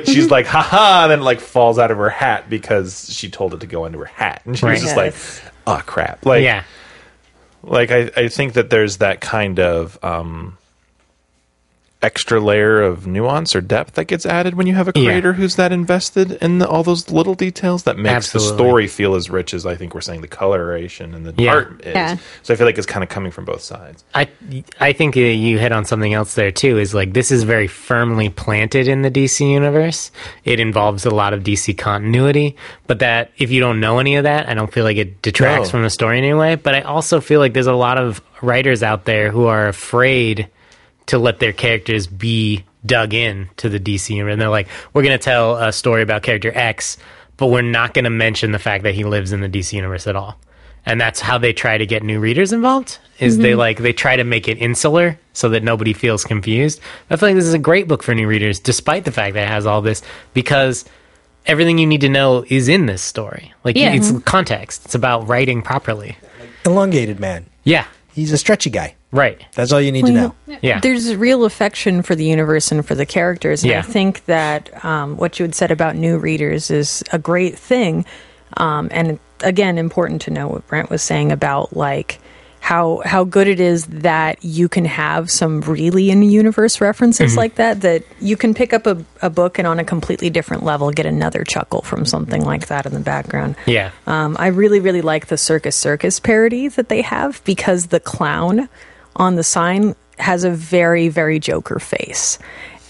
She's like, haha, and then it like falls out of her hat because she told it to go into her hat. And she was just like, oh crap. Like, Yeah. like I think that there's that kind of extra layer of nuance or depth that gets added when you have a creator who's that invested in all those little details that makes the story feel as rich as I think we're saying the coloration and the art is. Yeah. So I feel like it's kind of coming from both sides. I think you hit on something else there too, is like this is very firmly planted in the DC universe. It involves a lot of DC continuity, but that if you don't know any of that, I don't feel like it detracts from the story in any way. But I also feel like there's a lot of writers out there who are afraid to let their characters be dug in to the DC universe. And they're like, we're going to tell a story about character X, but we're not going to mention the fact that he lives in the DC universe at all. And that's how they try to get new readers involved, is they try to make it insular so that nobody feels confused. I feel like this is a great book for new readers, despite the fact that it has all this, because everything you need to know is in this story. Like, it's context. It's about writing properly. Elongated man. Yeah, He's a stretchy guy. right. That's all you need to know. Yeah. There's real affection for the universe and for the characters. And I think that what you had said about new readers is a great thing. And again, important to know what Brent was saying about like how good it is that you can have some really in-universe references like that you can pick up a book and on a completely different level get another chuckle from something like that in the background. Yeah. I really, really like the Circus parody that they have because the clown on the sign has a very, very Joker face.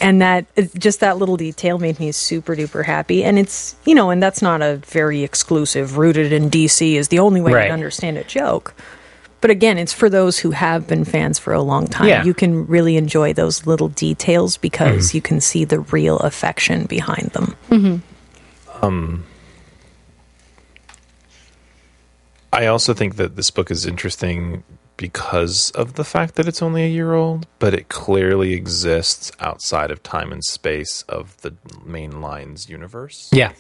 And that little detail made me super duper happy. And it's, and that's not a very exclusive, rooted in DC is the only way to understand a joke. But again, it's for those who have been fans for a long time. Yeah. You can really enjoy those little details because you can see the real affection behind them. I also think that this book is interesting because of the fact that it's only a year old, but it clearly exists outside of time and space of the main lines universe. Yeah.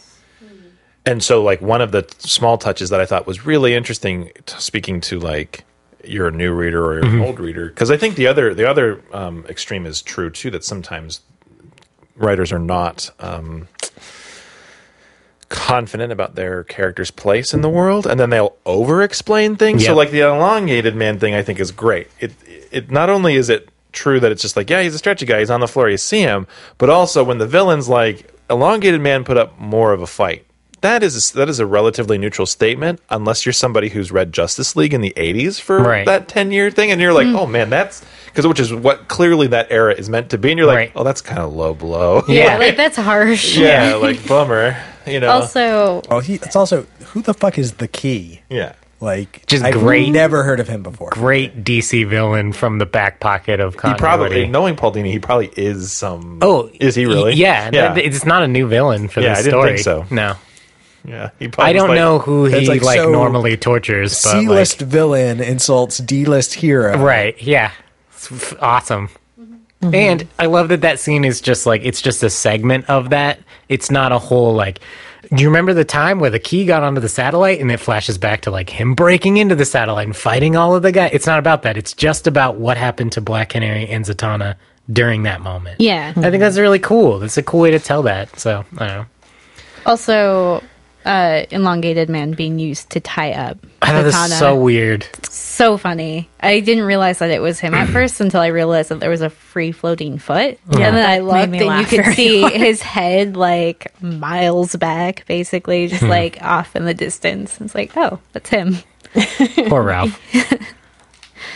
And so, like, one of the small touches that I thought was really interesting, speaking to, like, you're a new reader or you're an old reader, because I think the other extreme is true, too, that sometimes writers are not confident about their character's place in the world, and then they'll over-explain things. Yep. So, like, the elongated man thing, I think, is great. It not only is it true that it's just like, yeah, he's a stretchy guy, he's on the floor, you see him, but also when the villain's like, elongated man put up more of a fight. That is a relatively neutral statement, unless you're somebody who's read Justice League in the 80s for that 10-year thing, and you're like, oh man, which is what clearly that era is meant to be, and you're like, oh, that's kind of low blow. Yeah, like that's harsh. Yeah, like bummer, Also, It's also, who the fuck is the Key? Yeah. Like, Just I've great. never heard of him before. Great DC villain from the back pocket of He continuity. probably, knowing Paul Dini, he probably is some. Oh, is he really? Yeah. It's not a new villain for Yeah, this I didn't story. think so. No. Yeah, he probably I was don't like- know who he It's like, so normally tortures, but C-list villain insults D-list hero. right, yeah. It's awesome. And I love that scene is just like, it's just a segment of that. It's not a whole, like, do you remember the time where the key got onto the satellite and it flashes back to like him breaking into the satellite and fighting all of the guys? It's not about that. It's just about what happened to Black Canary and Zatanna during that moment. Yeah. I think that's really cool. That's a cool way to tell that. So, I don't know. Also, elongated man being used to tie up I thought this Zatanna. is so weird. So funny. I didn't realize that it was him at first until I realized that there was a free floating foot. Yeah. And then I That looked made me and you laugh could very see hard. his head like miles back, basically, just like off in the distance. It's like, oh, that's him. Poor Ralph.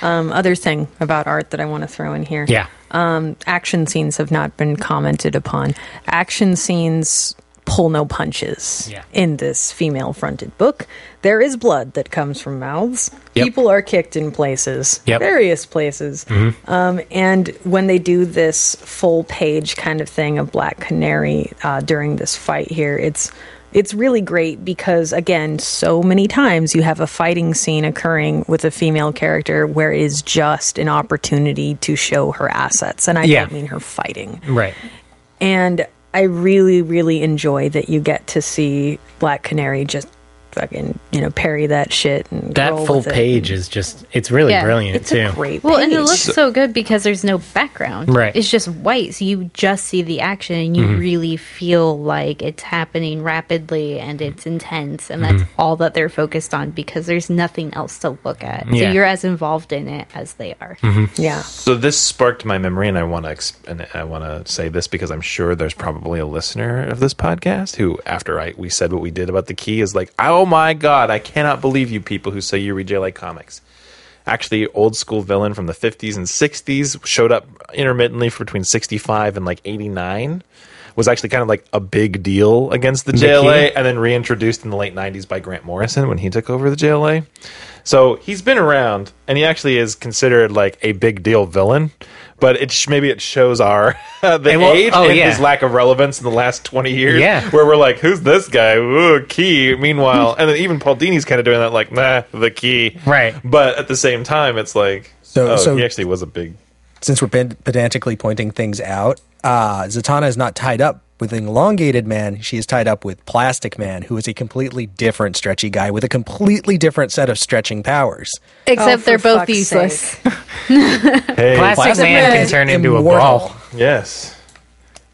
Other thing about art that I want to throw in here. Yeah. Action scenes have not been commented upon. Action scenes pull no punches Yeah. in this female-fronted book. There is blood that comes from mouths. Yep. People are kicked in places, Yep. various places. And when they do this full-page kind of thing of Black Canary during this fight here, it's really great because, again, so many times you have a fighting scene occurring with a female character where it is just an opportunity to show her assets. And I Yeah. don't mean her fighting. Right. And I really, really enjoy that you get to see Black Canary just fucking, parry that shit and That roll full with it. page is just, it's really Yeah. brilliant, It's too. a great Well, and it page. looks so good because there's no background. Right. It's just white, so you just see the action and you really feel like it's happening rapidly and it's intense, and that's all that they're focused on because there's nothing else to look at. Yeah. So you're as involved in it as they are. Yeah. So this sparked my memory, and I want to say this because I'm sure there's probably a listener of this podcast who, after we said what we did about the key, is like, "Oh my god, I cannot believe you people who say you read JLA comics." Actually, old school villain from the 50s and 60s showed up intermittently for between 65 and like 89. Was actually kind of like a big deal against the JLA, and then reintroduced in the late 90s by Grant Morrison when he took over the JLA. So he's been around, and he actually is considered like a big deal villain. But maybe it shows our age and his lack of relevance in the last 20 years. Yeah. Where we're like, who's this guy? Ooh, Key. Meanwhile, and then even Paul Dini's kind of doing that, like, nah, the Key. Right. But at the same time, it's like, So he actually was a big. since we're pedantically pointing things out, Zatanna is not tied up with an elongated man. She is tied up with Plastic Man, who is a completely different stretchy guy with a completely different set of stretching powers. Except for they're both fuck's useless. sake. Hey, Plastic Man can is turn into a immortal. ball. yes.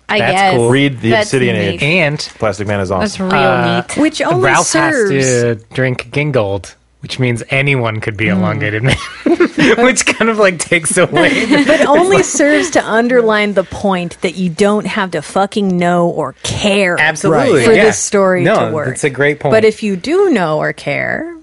I That's guess. cool. Read The That's Obsidian neat. Age. And Plastic Man is That's awesome. real neat. Which only Ralph serves... has to drink Gingold, which means anyone could be elongated man, which kind of like takes away. But only serves to underline the point that you don't have to fucking know or care Absolutely. for yeah. this story no, to work. It's a great point. But if you do know or care,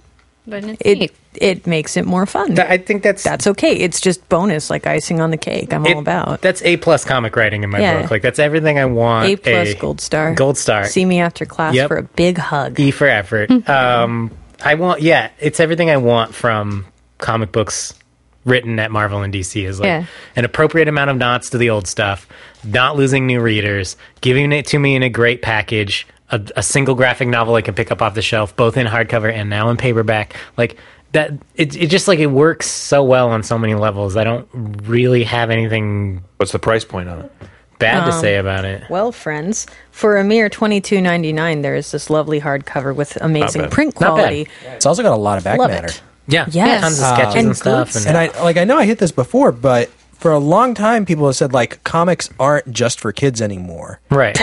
But it's neat. it makes it more fun. I think that's okay. It's just bonus, like icing on the cake. I'm all about. That's A+ comic writing in my Yeah. book. Like that's everything I want. A+ gold star. Gold star. See me after class Yep. for a big hug. E for effort. I want, it's everything I want from comic books written at Marvel and DC is like an appropriate amount of nods to the old stuff, not losing new readers, giving it to me in a great package, a single graphic novel I can pick up off the shelf, both in hardcover and now in paperback. Like that, it just like it works so well on so many levels. I don't really have anything What's the price point on it? bad to say about it. Well, friends, for a mere $22.99, there is this lovely hardcover with amazing bad. print Not bad. quality. It's also got a lot of back Love matter. it. Yeah, Yes. tons of sketches And and stuff. good And And I know I hit this before, but for a long time, people have said like comics aren't just for kids anymore. right.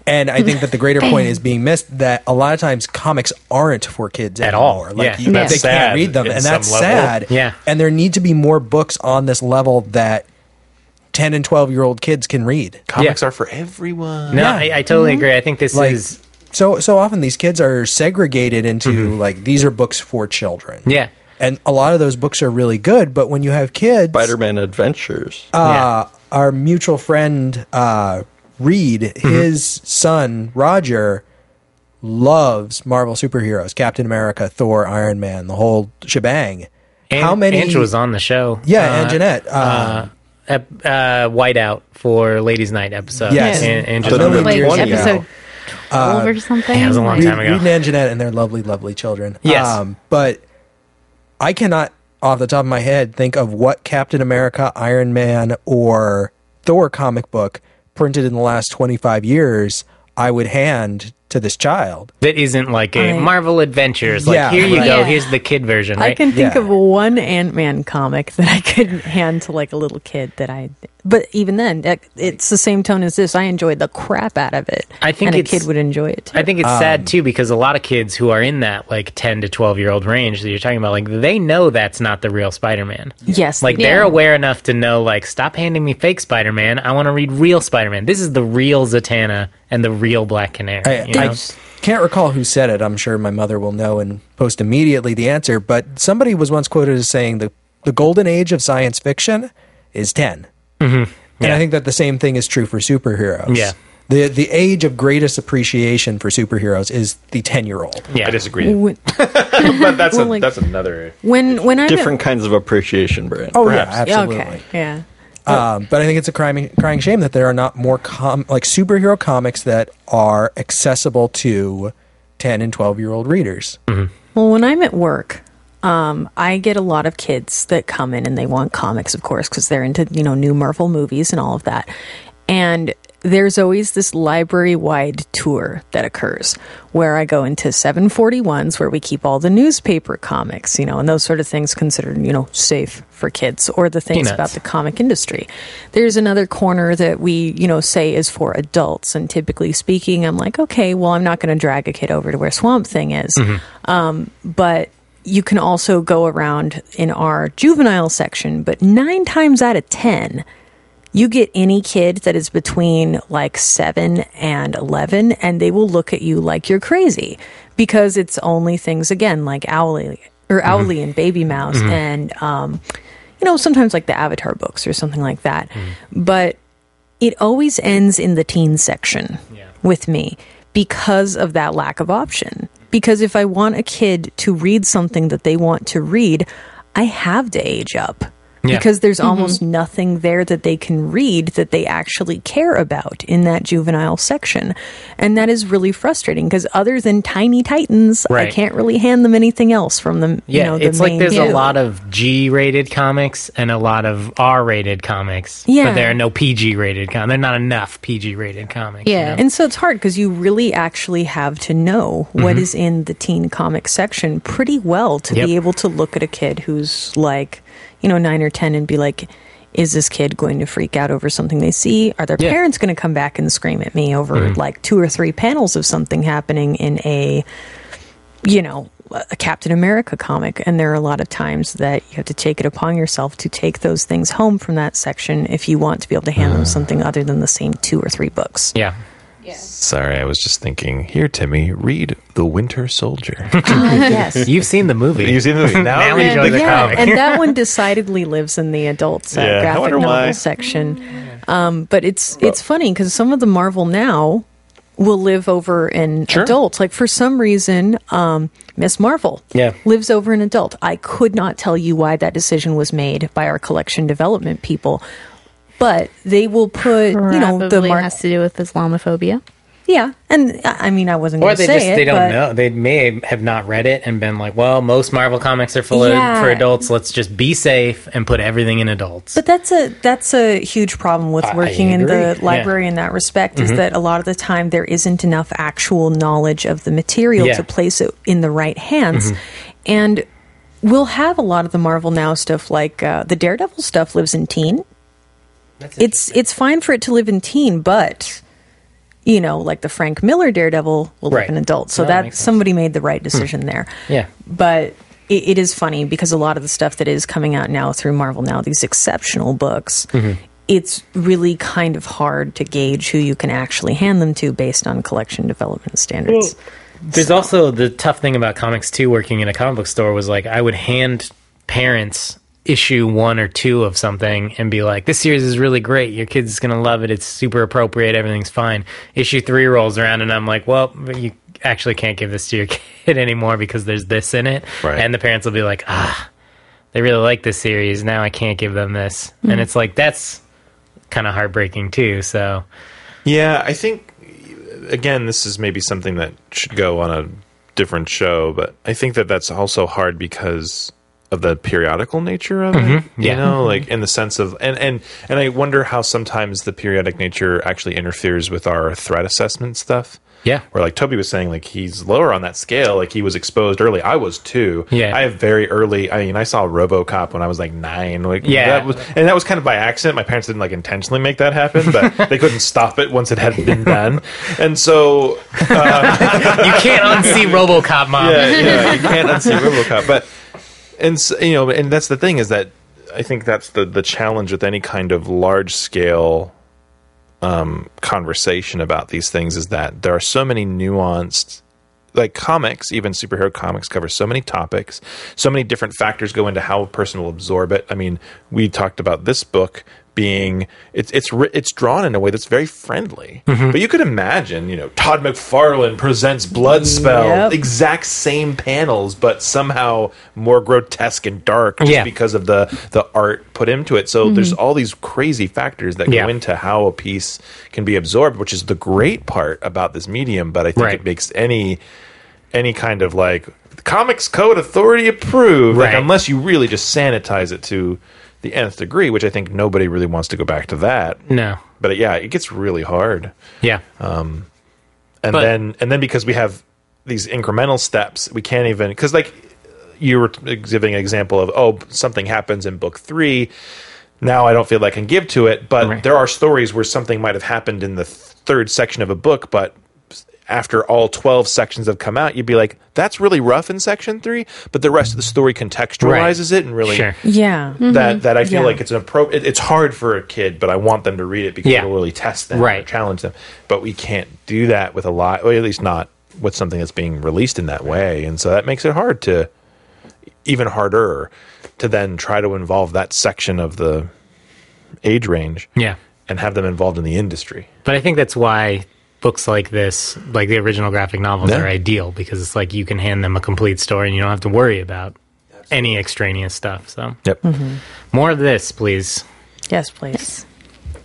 And I think that the greater point is being missed that a lot of times comics aren't for kids At all. anymore. Like Yeah. they That's can't sad read them, in and that's some level. sad. Yeah. And there need to be more books on this level that 10 and 12-year-old kids can read. Comics are for everyone. No, Yeah. I totally agree. I think this Like, is so often these kids are segregated into like these are books for children. yeah. And a lot of those books are really good, but when you have kids, Spider-Man Adventures. our mutual friend Reed, his son Roger loves Marvel superheroes, Captain America, Thor, Iron Man, the whole shebang. How many? Ange was on the show. Yeah, and Jeanette. Whiteout for Ladies' Night episode. Yes. And So number Like 20 episode now. 12 or something. Yeah, it was a long time ago. Reed and Jeanette and their lovely, lovely children. Yes. But I cannot, off the top of my head, think of what Captain America, Iron Man, or Thor comic book printed in the last 25 years I would hand to this child. That isn't like a Marvel Adventures. Like, Yeah, here you right. go. Yeah. Here's the kid version, right? I can think Yeah. of one Ant-Man comic that I could hand to like a little kid but even then, it's the same tone as this. I enjoyed the crap out of it. I think and a it's- kid would enjoy it too. I think it's sad too, because a lot of kids who are in that like 10 to 12-year-old range that you're talking about, like, they know that's not the real Spider-Man. Yes. Like, they're aware enough to know, like, stop handing me fake Spider-Man. I want to read real Spider-Man. This is the real Zatanna and the real Black Canary. You know? I can't recall who said it. I'm sure my mother will know and post immediately the answer. But somebody was once quoted as saying the golden age of science fiction is 10. Mm-hmm. And I think that the same thing is true for superheroes. Yeah. The age of greatest appreciation for superheroes is the 10-year-old. Yeah. I disagree. When, But that's Well, like- that's another. when I'm Different kinds of appreciation, Brent. Oh, Perhaps. yeah, absolutely. Okay. Yeah. But I think it's a crying shame that there are not more like superhero comics that are accessible to 10 and 12-year-old readers. Well, when I'm at work, I get a lot of kids that come in and they want comics, of course, because they're into, new Marvel movies and all of that. And there's always this library-wide tour that occurs where I go into 741s where we keep all the newspaper comics, and those sort of things considered, safe for kids, or the things Peanuts. about the comic industry. There's another corner that we, say is for adults. And typically speaking, I'm like, okay, well, I'm not going to drag a kid over to where Swamp Thing is. But you can also go around in our juvenile section, but 9 times out of 10, you get any kid that is between like 7 and 11, and they will look at you like you're crazy because it's only things, again, like Owly and Baby Mouse and, sometimes like the Avatar books or something like that. But it always ends in the teen section with me because of that lack of option. Because if I want a kid to read something that they want to read, I have to age up. Yeah. Because there's almost nothing there that they can read that they actually care about in that juvenile section. And that is really frustrating because other than Tiny Titans, Right. I can't really hand them anything else from them. Yeah, the it's like main there's a two. lot of G-rated comics and a lot of R-rated comics. Yeah. But there are no PG-rated comics. There are not enough PG-rated comics. Yeah. You know? And so it's hard because you really actually have to know what is in the teen comic section pretty well to Yep. be able to look at a kid who's like, 9 or 10 and be like, is this kid going to freak out over something they see? Are their Yeah. parents going to come back and scream at me over like 2 or 3 panels of something happening in a Captain America comic? And there are a lot of times that you have to take it upon yourself to take those things home from that section if you want to be able to hand them something other than the same 2 or 3 books. Yeah. Sorry, I was just thinking. Here, Timmy, read The Winter Soldier. Yes. You've seen the movie. You see the movie now? Now read enjoy the comic. And that one decidedly lives in the adults Yeah, I graphic wonder novel why. section. But it's funny because some of the Marvel now will live over in Sure. adults. Like for some reason, Miss Marvel lives over in adult. I could not tell you why that decision was made by our collection development people. But they will put, Probably has to do with Islamophobia. yeah, and I mean, I wasn't Or going to they say just it, they don't but know. They may have not read it and been like, well, most Marvel comics are full Yeah. of for adults. Let's just be safe and put everything in adults. But that's a huge problem with I working in the agree. library in that respect is that a lot of the time there isn't enough actual knowledge of the material Yeah. to place it in the right hands. And we'll have a lot of the Marvel Now stuff like the Daredevil stuff lives in teen. It's fine for it to live in teen, but like the Frank Miller Daredevil will Right. live in adult. So No, that that makes sense. somebody made the right decision there. Yeah. But it is funny because a lot of the stuff that is coming out now through Marvel Now, these exceptional books, it's really kind of hard to gauge who you can actually hand them to based on collection development standards. There's also the tough thing about comics too. Working in a comic book store was like I would hand parents issue 1 or 2 of something and be like, this series is really great, your kid's gonna love it, it's super appropriate, everything's fine. Issue 3 rolls around and I'm like, well, actually can't give this to your kid anymore because there's this in it. Right. And the parents will be like, they really like this series. Now I can't give them this. And it's like, that's kind of heartbreaking too. So Yeah, I think, again, this is maybe something that should go on a different show, but I think that that's also hard because of the periodical nature of it, you know, like in the sense of, and I wonder how sometimes the periodic nature actually interferes with our threat assessment stuff. Yeah. Where like Toby was saying, like he's lower on that scale. Like he was exposed early. I was too. Yeah. I have very early. I mean, I saw RoboCop when I was like 9. Like Yeah. that was kind of by accident. My parents didn't like intentionally make that happen, but they couldn't stop it once it had been done. And so you can't unsee RoboCop, Mom. yeah, you can't unsee RoboCop. But and so, you know, and that's the thing is that I think that's the challenge with any kind of large scale conversation about these things is that there are so many nuanced, like comics, even superhero comics cover so many topics, so many different factors go into how a person will absorb it. I mean, we talked about this book being it's drawn in a way that's very friendly, but you could imagine, you know, Todd McFarlane presents Bloodspell, exact same panels, but somehow more grotesque and dark just because of the art put into it. So there's all these crazy factors that go into how a piece can be absorbed, which is the great part about this medium. But I think it makes any kind of like comics code authority approved, like unless you really just sanitize it to the nth degree, which I think nobody really wants to go back to that. No. But yeah, it gets really hard. Yeah. And then because we have these incremental steps, we can't even, because like you were giving an example of, something happens in book 3. Now I don't feel like I can give to it, but there are stories where something might have happened in the 3rd section of a book, but after all 12 sections have come out, you'd be like, that's really rough in section 3, but the rest of the story contextualizes it and really that I feel like it's it's hard for a kid, but I want them to read it because it'll really test them or challenge them. But we can't do that with a lot, or at least not with something that's being released in that way. And so that makes it even harder to then try to involve that section of the age range and have them involved in the industry. But I think that's why books like this, like the original graphic novels, are ideal, because it's like you can hand them a complete story and you don't have to worry about any extraneous stuff. So, more of this, please. Yes, please.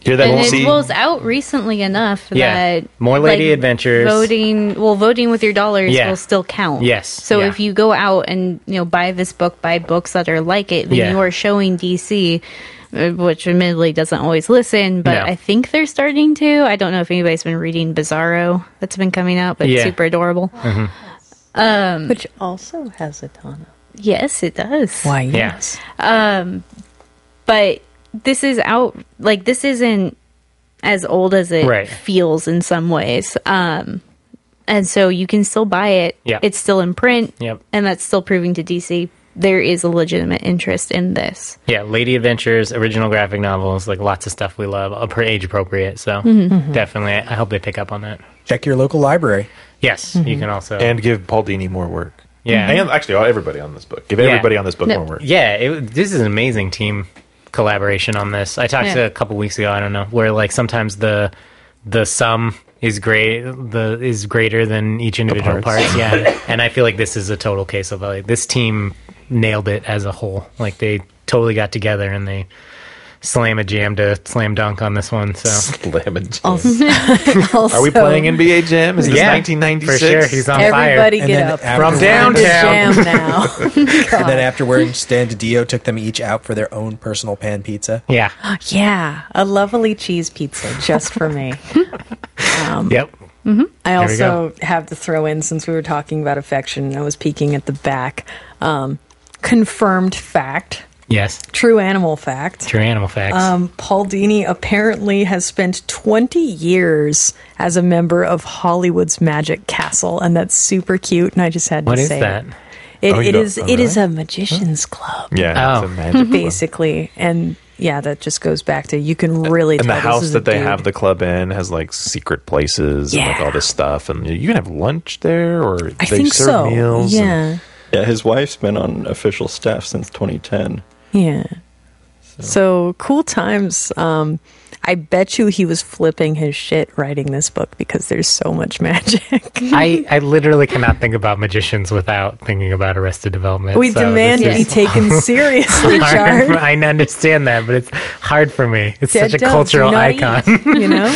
Hear that? And it was out recently enough that more Lady Adventures. Voting with your dollars will still count. Yes. So if you go out and buy this book, buy books that are like it, then you are showing DC. Which admittedly doesn't always listen, but I think they're starting to. I don't know if anybody's been reading Bizarro that's been coming out, but it's super adorable. Which also has Zatanna. Yes, it does. Why, yes. But this is out, like, this isn't as old as it feels in some ways. And so you can still buy it. It's still in print. And that's still proving to DC there is a legitimate interest in this. Yeah, Lady Adventures, original graphic novels, like lots of stuff we love, age appropriate. So definitely, I hope they pick up on that. Check your local library. Yes, you can also. And give Paul Dini more work. Yeah. And actually, everybody on this book. Give everybody on this book more work. Yeah, this is an amazing team collaboration on this. I talked to a couple weeks ago, I don't know, where like sometimes the sum is is greater than each individual parts. Yeah. And I feel like this is a total case of like this team nailed it as a whole. Like they totally got together and they slam dunk on this one. So slam a jam. Also, are we playing NBA Jam? Is this 1996? For sure. He's on Everybody fire. get up From downtown. Jam now. And then afterwards, Dan DiDio took them each out for their own personal pan pizza. Yeah. Yeah, a lovely cheese pizza just for me. Yep. I also have to throw in, since we were talking about affection, I was peeking at the back. Confirmed fact. Yes. True animal fact. True animal facts. Paul Dini apparently has spent 20 years as a member of Hollywood's Magic Castle, and that's super cute, and I just had to say What is that? It is a magician's club. Yeah, it's a magic club. Basically. And yeah, that just goes back to, you can really tell. And the house that they dude. have the club in has like secret places and like all this stuff, and you can have lunch there, or I they think serve so. meals. Yeah. Yeah, his wife's been on official staff since 2010. Yeah. So cool times. I bet you he was flipping his shit writing this book because there's so much magic. I literally cannot think about magicians without thinking about Arrested Development. We demand to be taken seriously, Chard. I understand that, but it's hard for me. It's Dead such a dogs cultural do not icon. eat, you know?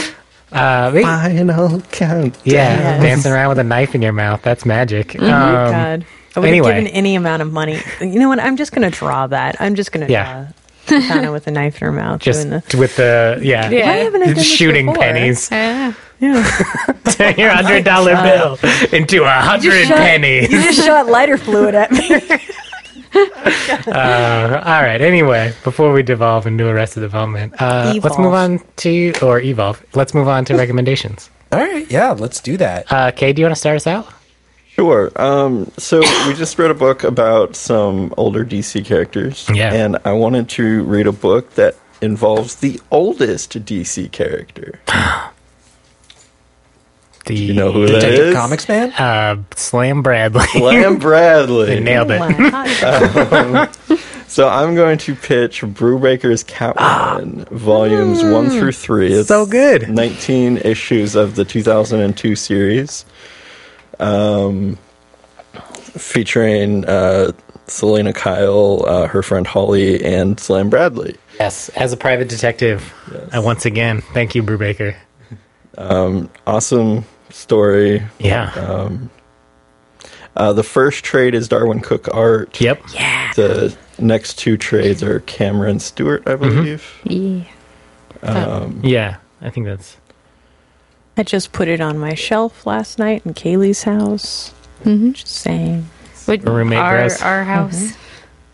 Final count. Yeah, Yes. dancing around with a knife in your mouth. That's magic. God. I would anyway. have given any amount of money. You know what? I'm just going to draw that. I'm just going to draw Zatanna with a knife in her mouth. Just doing with the, Why haven't I done this shooting before? pennies. Yeah. Turn your $100 bill into 100 pennies. You just shot lighter fluid at me. All right. Anyway, before we devolve into Arrested Development, let's move on to, or evolve. Let's move on to recommendations. All right, yeah, let's do that. Kay, do you want to start us out? Sure. So we just read a book about some older DC characters. Yeah. And I wanted to read a book that involves the oldest DC character. You know who that Detective is? Comics Man? Slam Bradley. Slam Bradley. They nailed it. So I'm going to pitch Brubaker's Catwoman, volumes 1 through 3. It's So good. 19 issues of the 2002 series, featuring Selena Kyle, her friend Holly, and Slam Bradley. Yes, as a private detective. Yes. Once again, thank you, Brubaker. Awesome story. Yeah. The first trade is Darwyn Cooke art. Yep. The next two trades are Cameron Stewart, I believe. Yeah. Yeah, I think that's... I just put it on my shelf last night in Kaylee's house. Just saying. Would Roommate gross. our house.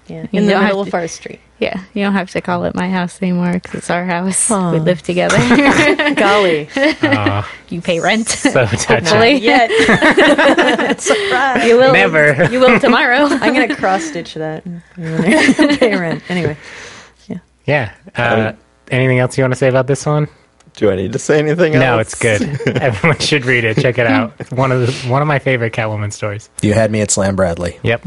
Yeah. You In the don't middle have of to- our street. Yeah, you don't have to call it my house anymore because it's our house. Aw. We live together. Golly. You pay rent. So touching. Hopefully. Yet. Surprise. You will. Never. You will tomorrow. I'm going to cross stitch that. Pay rent. Anyway. Yeah. Anything else you want to say about this one? Do I need to say anything else? No, it's good. Everyone should read it. Check it out. It's one of my favorite Catwoman stories. You had me at Slam Bradley. Yep.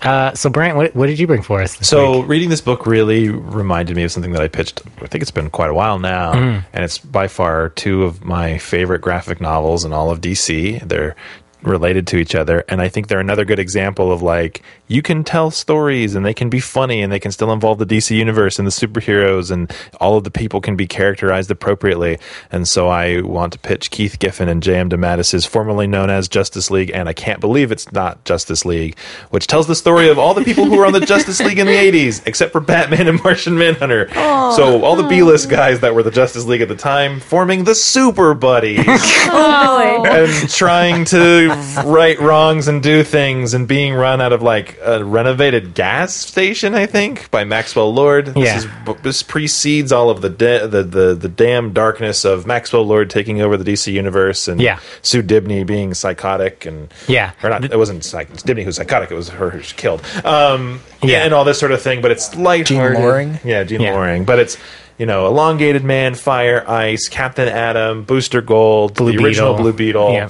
So, Brant, what did you bring for us this So week? reading this book really reminded me of something that I pitched. I think it's been quite a while now, and it's by far two of my favorite graphic novels in all of DC. They're related to each other, and I think they're another good example of, like, you can tell stories and they can be funny and they can still involve the DC universe and the superheroes, and all of the people can be characterized appropriately. And so I want to pitch Keith Giffen and J.M. DeMatteis's formerly known as Justice League, and I can't believe it's not Justice League, which tells the story of all the people who were on the Justice League in the 80s, except for Batman and Martian Manhunter. So all the B-list guys that were the Justice League at the time forming the Super Buddies and trying to right wrongs and do things, and being run out of, like, a renovated gas station, I think, by Maxwell Lord. This precedes all of the damn darkness of Maxwell Lord taking over the DC universe, and Sue Dibney being psychotic, and or not. It wasn't Dibney who's psychotic. It was her who's killed. And all this sort of thing. But it's lighthearted. Gene Loring? Gene Loring. But it's, Elongated Man, Fire, Ice, Captain Atom, Booster Gold, the original Blue Beetle.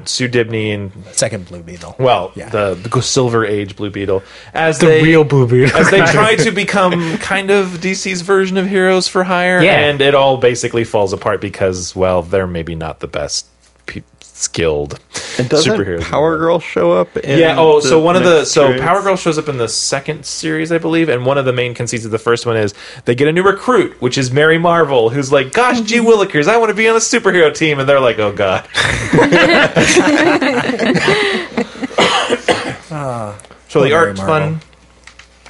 Sue Dibney and Second Blue Beetle. The Silver Age Blue Beetle, as The real Blue Beetle. as they try to become kind of DC's version of Heroes for Hire, and it all basically falls apart because, well, they're maybe not the best skilled And doesn't superheroes. Power Girl show up in So one of the next trades? Power Girl shows up in the second series, I believe, and one of the main conceits of the first one is they get a new recruit, which is Mary Marvel, who's like, "Gosh, gee willikers, I want to be on a superhero team," and they're like, "Oh God." So the art's fun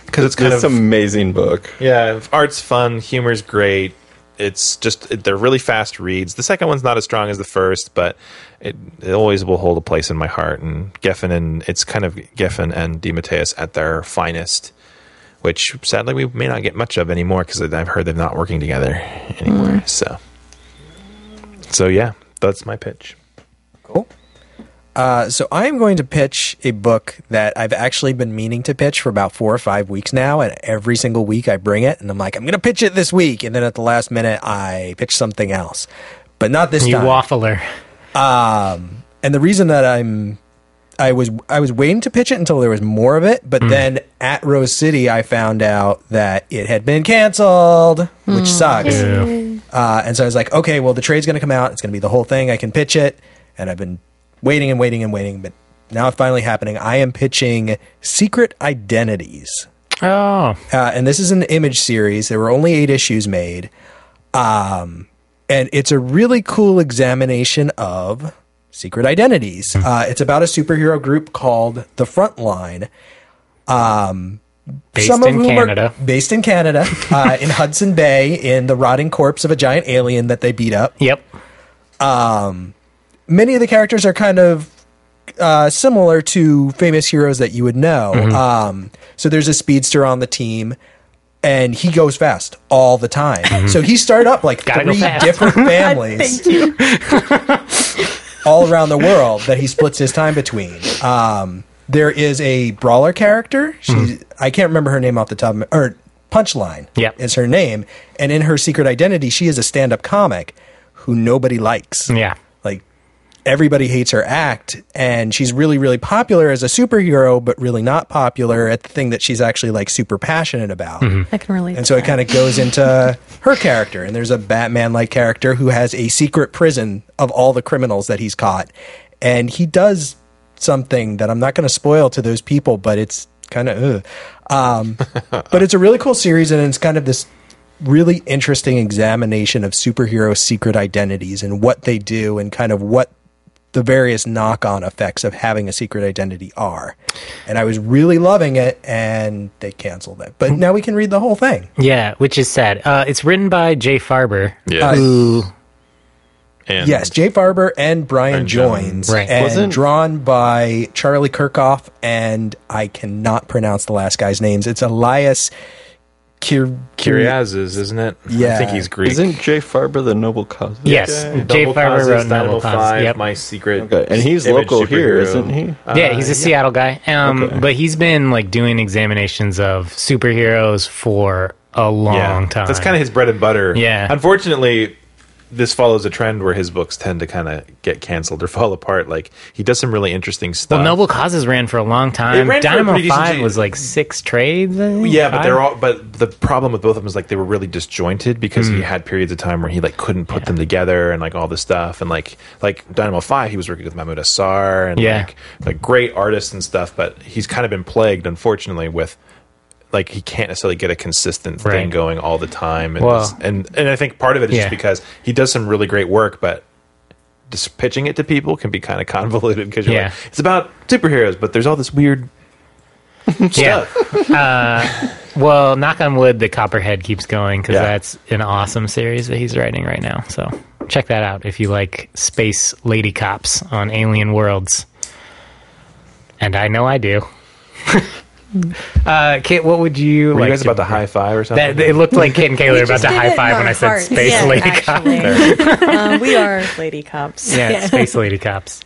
because it's kind It's of an amazing book. Yeah, art's fun, humor's great. It's just, they're really fast reads. The second one's not as strong as the first, but it always will hold a place in my heart. And it's kind of Giffen and DeMatteis at their finest, which sadly we may not get much of anymore because I've heard they're not working together anymore. So yeah, that's my pitch. Cool. So I'm going to pitch a book that I've actually been meaning to pitch for about 4 or 5 weeks now, and every single week I bring it, and I'm like, I'm going to pitch it this week, and then at the last minute I pitch something else. But not this You time. waffler. And the reason that I'm I was waiting to pitch it until there was more of it, but then at Rose City, I found out that it had been canceled, which sucks. Yeah. And so I was like, okay, well, the trade's going to come out. It's going to be the whole thing. I can pitch it. And I've been waiting and waiting and waiting, but now it's finally happening. I am pitching Secret Identities. Oh. And this is an Image series. There were only 8 issues made. And it's a really cool examination of Secret Identities. It's about a superhero group called The Frontline. Based in Canada. Based in Canada, in Hudson Bay, in the rotting corpse of a giant alien that they beat up. Yep. Many of the characters are kind of similar to famous heroes that you would know. So there's a speedster on the team, and he goes fast all the time. So he started up like 3 different families. Thank you. all around the world that he splits his time between. There is a brawler character. I can't remember her name off the top of my... Or Punchline is her name. And in her Secret Identity, she is a stand-up comic who nobody likes. Yeah. Like, everybody hates her act. And she's really, really popular as a superhero, but really not popular at the thing that she's actually, like, super passionate about. I can relate. And so it kind of goes into her character. And there's a Batman-like character who has a secret prison of all the criminals that he's caught. And he does something that I'm not going to spoil to those people, but it's kind of but it's a really cool series, and it's kind of this really interesting examination of superhero secret identities and what they do and kind of what the various knock-on effects of having a secret identity are. And I was really loving it, and they canceled it. But now we can read the whole thing. Yeah, which is sad. It's written by Jay Farber. Yes. Yes, Jay Farber and Brian Joines, right. and drawn by Charlie Kirkhoff, and I cannot pronounce the last guy's names. It's Elias Kyriazis, isn't it? Yeah. I think he's Greek. Isn't Jay Farber the Noble Cosmos? Yes, Jay Farber wrote Dynamo Noble 5, Cosmos. Yep. My Secret. Okay, and he's Image local here, superhero. isn't he? Yeah, he's a Seattle guy. But he's been like doing examinations of superheroes for a long time. That's kind of his bread and butter. Yeah. Unfortunately, this follows a trend where his books tend to kind of get canceled or fall apart. Like, he does some really interesting stuff. Well, Noble Causes ran for a long time. It ran for a Dynamo pretty decent 5 time. was like 6 trades. I think? Yeah, but 5? they're all. But the problem with both of them is like they were really disjointed because he had periods of time where he like couldn't put them together and like all this stuff, and like Dynamo 5, he was working with Mahmoud Assar and like great artists and stuff, but he's kind of been plagued, unfortunately, with like he can't necessarily get a consistent thing going all the time, and and I think part of it is just because he does some really great work, but just pitching it to people can be kind of convoluted because you're like, it's about superheroes, but there's all this weird stuff. Well, knock on wood, the Copperhead keeps going because that's an awesome series that he's writing right now. So check that out if you like space lady cops on alien worlds. And I know I do. Kit, what would you Were like you guys to about to high five or something? It looked like Kit and Kayla were about to did high it in five when our I said hearts. space Yeah, lady actually. cops. We are lady cops. Yeah, space lady cops.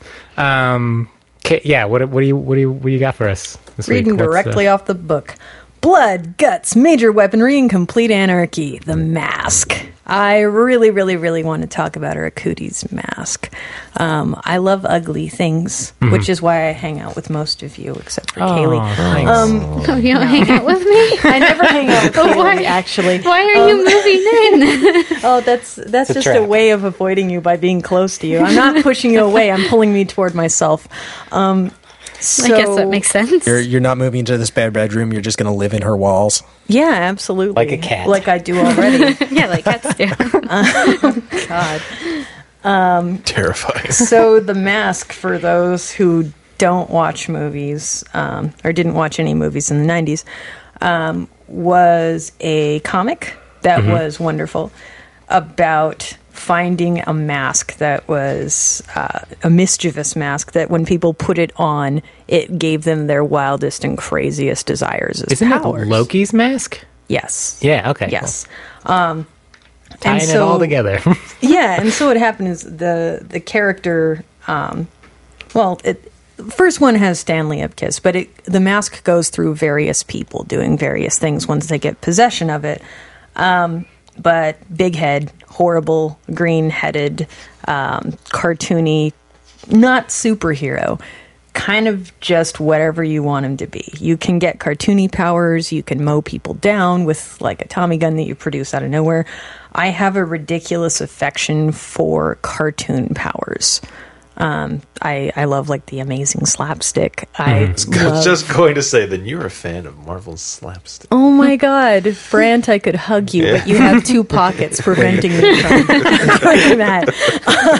Kit, what do you got for us this Reading week? What's directly off the book. Blood, Guts, Major Weaponry, and Complete Anarchy. The Mask. I really, really, really want to talk about Arakuti's mask. I love ugly things, which is why I hang out with most of you, except for Kaylee. Thanks. Oh, you don't hang out with me? I never hang out with Kaylee, actually. Why are you moving in? Oh, that's just a trap. way of avoiding you by being close to you. I'm not pushing you away. I'm pulling me toward myself. I guess that makes sense. You're not moving into this bad bedroom. You're just going to live in her walls. Yeah, absolutely. Like a cat. Like I do already. Yeah, like cats do. God. Terrifying. So The Mask, for those who don't watch movies, or didn't watch any movies in the 90s, was a comic that was wonderful about finding a mask that was a mischievous mask that when people put it on, it gave them their wildest and craziest desires as Isn't powers. that Loki's mask? Yes. Yeah, okay. Yes. Cool. Tying it all together. Yeah, and so what happened is the character, the first one has Stanley Ipkiss, but the mask goes through various people doing various things once they get possession of it. But big head, horrible, green-headed, cartoony, not superhero, kind of just whatever you want him to be. You can get cartoony powers. You can mow people down with like a Tommy gun that you produce out of nowhere. I have a ridiculous affection for cartoon powers. I love like the amazing slapstick. I was just going to say, then you're a fan of Marvel's slapstick. Oh my God, Brant, I could hug you, but you have 2 pockets preventing me from doing that.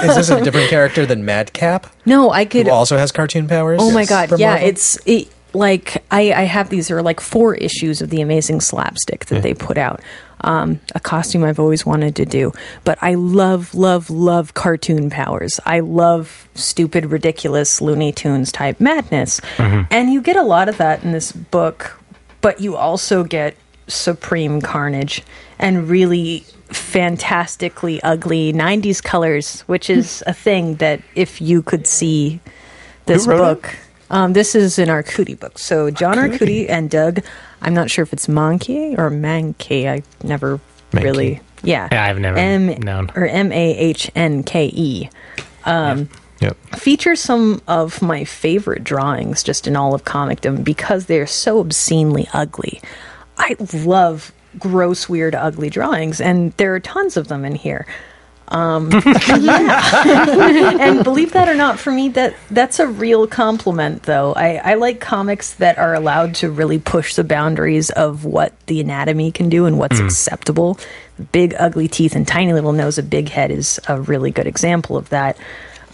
Is this a different character than Madcap? No, I could. Who also has cartoon powers? Oh my God, from yeah, Marvel? like I have these. There are like 4 issues of the Amazing Slapstick that they put out. A costume I've always wanted to do, but I love cartoon powers. I love stupid, ridiculous Looney Tunes type madness, and you get a lot of that in this book. But you also get supreme carnage and really fantastically ugly 90s colors, which is a thing that if you could see this book. This is in our Cootie book. So John Arcudi and Doug, I'm not sure if it's Mahnke or Mahnke. I never really... Yeah. I've never known. Or Mahnke. Yep. Feature some of my favorite drawings just in all of comicdom because they're so obscenely ugly. I love gross, weird, ugly drawings, and there are tons of them in here. And believe that or not, for me, that's a real compliment, though. I like comics that are allowed to really push the boundaries of what the anatomy can do and what's acceptable. Big, ugly teeth and tiny little nose, a big head is a really good example of that.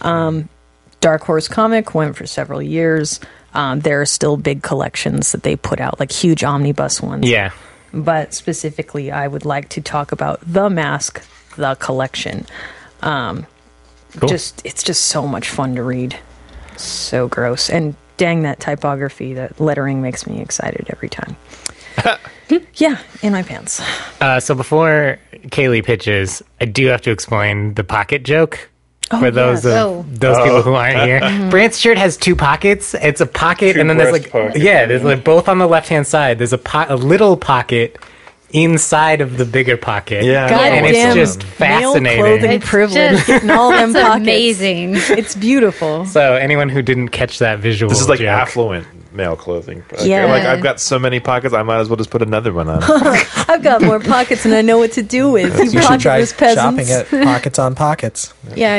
Dark Horse Comic went for several years. There are still big collections that they put out, like huge omnibus ones. Yeah. But specifically, I would like to talk about The Mask, the collection. Cool. It's just so much fun to read. So gross. And dang, that typography, that lettering makes me excited every time. Yeah, in my pants. So before Kaylee pitches, I do have to explain the pocket joke. For those people who aren't here, Brant's shirt has 2 pockets. It's a pocket, and then there's like there's like both on the left hand side. There's a little pocket inside of the bigger pocket. Yeah, and it's just fascinating. Male clothing privilege, getting all them That's pockets. amazing. It's beautiful. So anyone who didn't catch that visual, this is like joke, affluent male clothing. Yeah. Like I've got so many pockets, I might as well just put another one on. I've got more pockets and I know what to do with. You should try pocketless peasants. shopping at Pockets on Pockets. Yeah,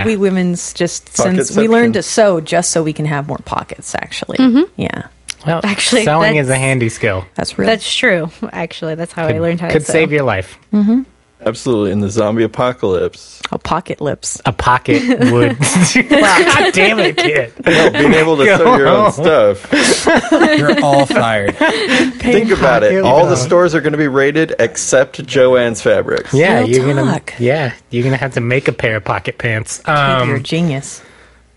we women's just since we learned to sew just so we can have more pockets. Actually, yeah, well, Actually, sewing is a that's- handy skill. that's real. That's true. Actually, that's how I learned how to Could sew. save your life. Absolutely. In the zombie apocalypse, pocket lips. A pocket would. God damn it, kid! being able to sew your own stuff. You're all fired. Think about it. All the stores are going to be rated except Joann's Fabrics. Yeah, Real you're gonna. talk. Yeah, you're gonna have to make a pair of pocket pants. You're a genius.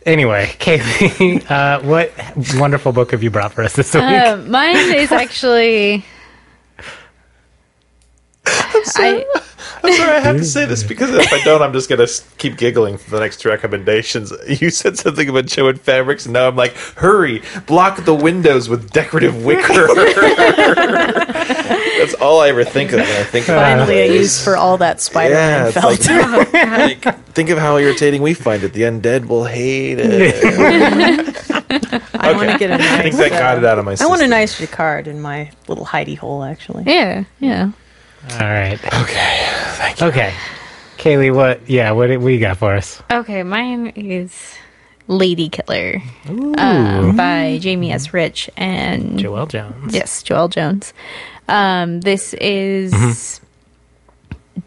Anyway, Kaylee, what wonderful book have you brought for us this week? Mine is actually. I'm sorry, I have to say this because if I don't, I'm just going to keep giggling for the next 2 recommendations. You said something about Joann Fabrics, and now I'm like, hurry, block the windows with decorative wicker. That's all I ever think of when I think of Finally, a use for all that Spider-Man it's felt. like, think of how irritating we find it. The undead will hate it. I want to get a nice. I think that got it out of my I system. want a nice jacquard in my little hidey hole. Actually, Yeah. All right. Okay, thank you. Okay. Kaylee, what do you got for us? Okay, mine is Lady Killer by Jamie S. Rich and Joelle Jones. Yes, Joelle Jones. This is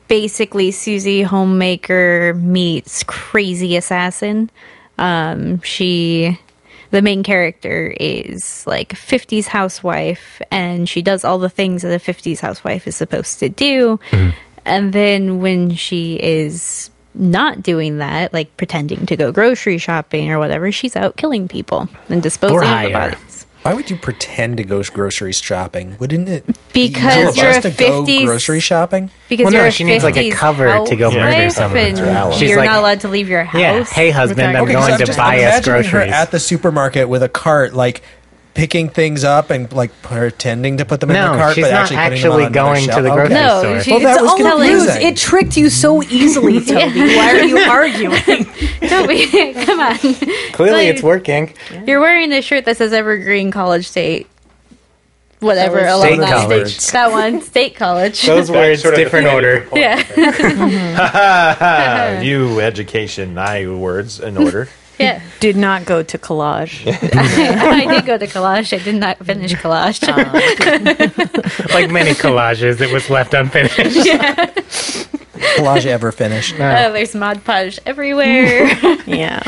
basically Susie Homemaker meets crazy assassin. The main character is like a 50s housewife, and she does all the things that a 50s housewife is supposed to do. And then when she is not doing that, like pretending to go grocery shopping or whatever, she's out killing people and disposing of the hire. bodies. Why would you pretend to go grocery shopping? Wouldn't it Because be you're just a to go 50s grocery shopping? Because Well, no, you're a she needs, like, a 50s cover to go murder housewife someone. and She's you're like, not allowed to leave your house. Yeah, hey, husband, I'm We're talking going about to just buy us imagining her groceries. at the supermarket with a cart, like picking things up and like pretending to put them in No, the cart, she's but not actually putting them on actually another going shelf? to the grocery Okay. No, store. she- Well, that it's was all confusing. telling- It tricked you so easily, Toby. Why are you arguing? Toby, come on. Clearly, Like, it's working. You're wearing this shirt that says Evergreen College State. Whatever, That was State alumni. College. That one, State College. Those words, sort of different order. Yeah. You education, I words in order. Yeah. Did not go to collage. I did go to collage. I did not finish collage. Like many collages, it was left unfinished. Collage ever finished? There's Mod Podge everywhere. Yeah.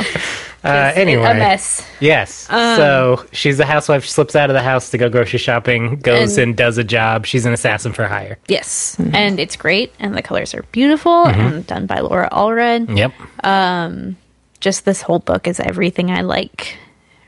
Anyway. A mess. Yes. So she's a housewife. She slips out of the house to go grocery shopping, goes and does a job. She's an assassin for hire. Yes. And it's great. And the colors are beautiful. And done by Laura Allred. Yep. Just this whole book is everything I like.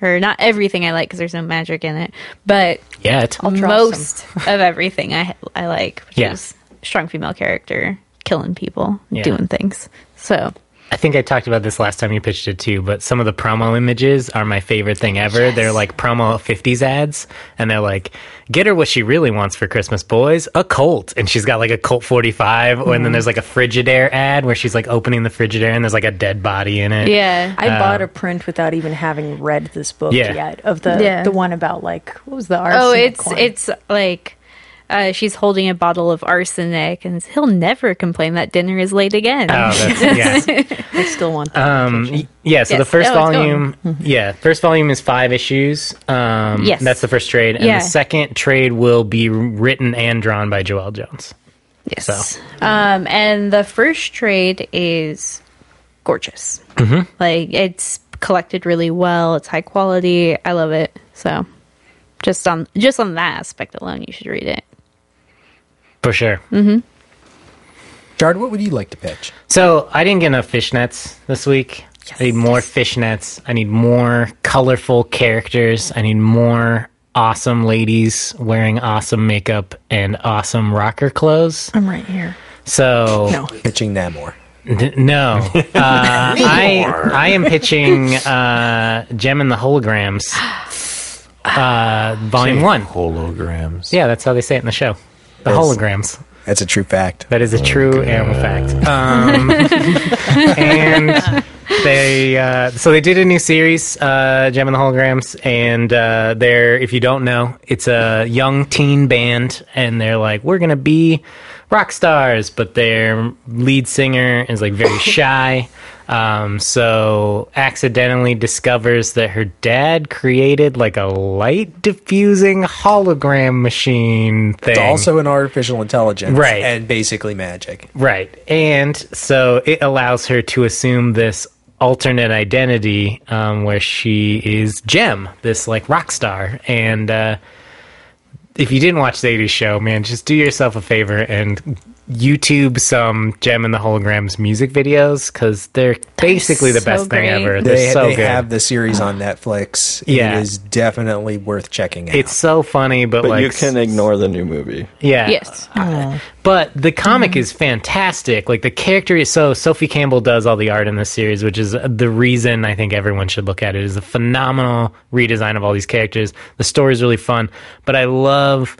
Or not everything I like because there's no magic in it. But Yet. most of everything I like. Which Yeah. is strong female character, killing people, Yeah. doing things. So... I think I talked about this last time you pitched it too, but some of the promo images are my favorite thing ever. They're like promo 50s ads, and they're like, get her what she really wants for Christmas, boys, a Colt. And she's got like a Colt 45, and then there's like a Frigidaire ad where she's like opening the Frigidaire and there's like a dead body in it. Yeah. I bought a print without even having read this book Yeah. yet of the one about like what was the arsenic Oh, it's one? it's like she's holding a bottle of arsenic, and he'll never complain that dinner is late again. Oh, that's, yeah. I still want that. Yeah, so Yes. the first Oh, it's volume, first volume is 5 issues. Yes. That's the first trade. And Yeah. the second trade will be written and drawn by Joelle Jones. Yes. So. And the first trade is gorgeous. Like it's collected really well. It's high quality. I love it. So just on that aspect alone, you should read it. For sure. Jared, what would you like to pitch? So I didn't get enough fishnets this week. I need more fishnets. I need more colorful characters. I need more awesome ladies wearing awesome makeup and awesome rocker clothes. I'm right here. So No. Pitching Namor. no, I am pitching Gem and the Holograms, Volume 1. Holograms. Yeah, that's how they say it in the show. The Yes. Holograms. That's a true fact. That is a true animal fact. And they did a new series, Gem and the Holograms, and they're, if you don't know, it's a young teen band, and they're like, we're gonna be rock stars, but their lead singer is like very shy. So accidentally discovers that her dad created like a light diffusing hologram machine thing. It's also an artificial intelligence. Right. And basically magic. Right. And so it allows her to assume this alternate identity where she is Gem, this like rock star. And if you didn't watch the 80s show, man, just do yourself a favor and YouTube some Gem and the Holograms music videos because they're basically the so best thing great. ever. They're They so good. have the series on Netflix. Yeah. It is definitely worth checking out. It's so funny, but like you can ignore the new movie. yeah. Yes. But the comic is fantastic. Like the character is so Sophie Campbell does all the art in this series, which is the reason I think everyone should look at it. Is a phenomenal redesign of all these characters. The story is really fun, but I love.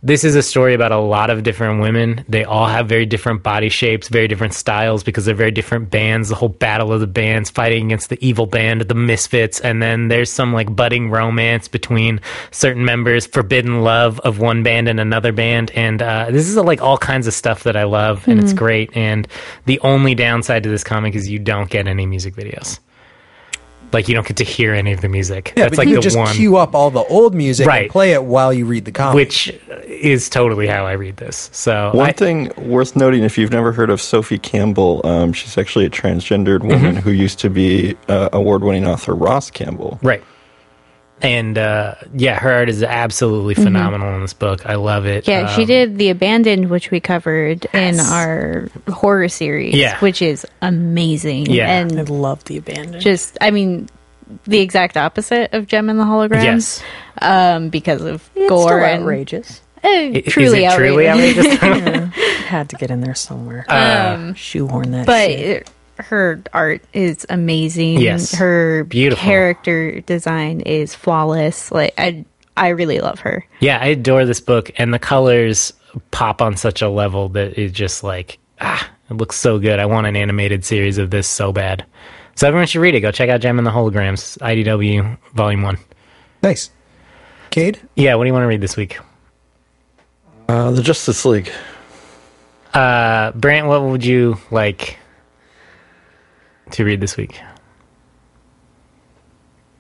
This is a story about a lot of different women. They all have very different body shapes, very different styles because they're very different bands. The whole battle of the bands fighting against the evil band, the Misfits, and then there's some like budding romance between certain members, forbidden love of one band and another band. And this is like all kinds of stuff that I love, and it's great. And the only downside to this comic is you don't get any music videos. Like you don't get to hear any of the music. yeah, That's but like you the just one. queue up all the old music Right. and play it while you read the comic. Which is totally how I read this. So One thing worth noting, if you've never heard of Sophie Campbell, she's actually a transgendered woman who used to be award-winning author Ross Campbell. right. And yeah, her art is absolutely phenomenal in this book. I love it. Yeah, she did The Abandoned, which we covered in our horror series, Yeah. which is amazing. Yeah. I And love the abandoned. just, I mean, the exact opposite of Gem and the Holograms. Yes. Because of It's gore still and outrageous. truly is it truly outrageous. outrageous? It had to get in there somewhere. Shoehorn that But shit. her art is amazing. Yes. Her Beautiful. character design is flawless. Like I really love her. Yeah, I adore this book, and the colors pop on such a level that it's just like, it looks so good. I want an animated series of this so bad. So everyone should read it. Go check out Gem and the Holograms, IDW Volume 1. Nice. Cade? Yeah, what do you want to read this week? The Justice League. Brant, what would you like to read this week?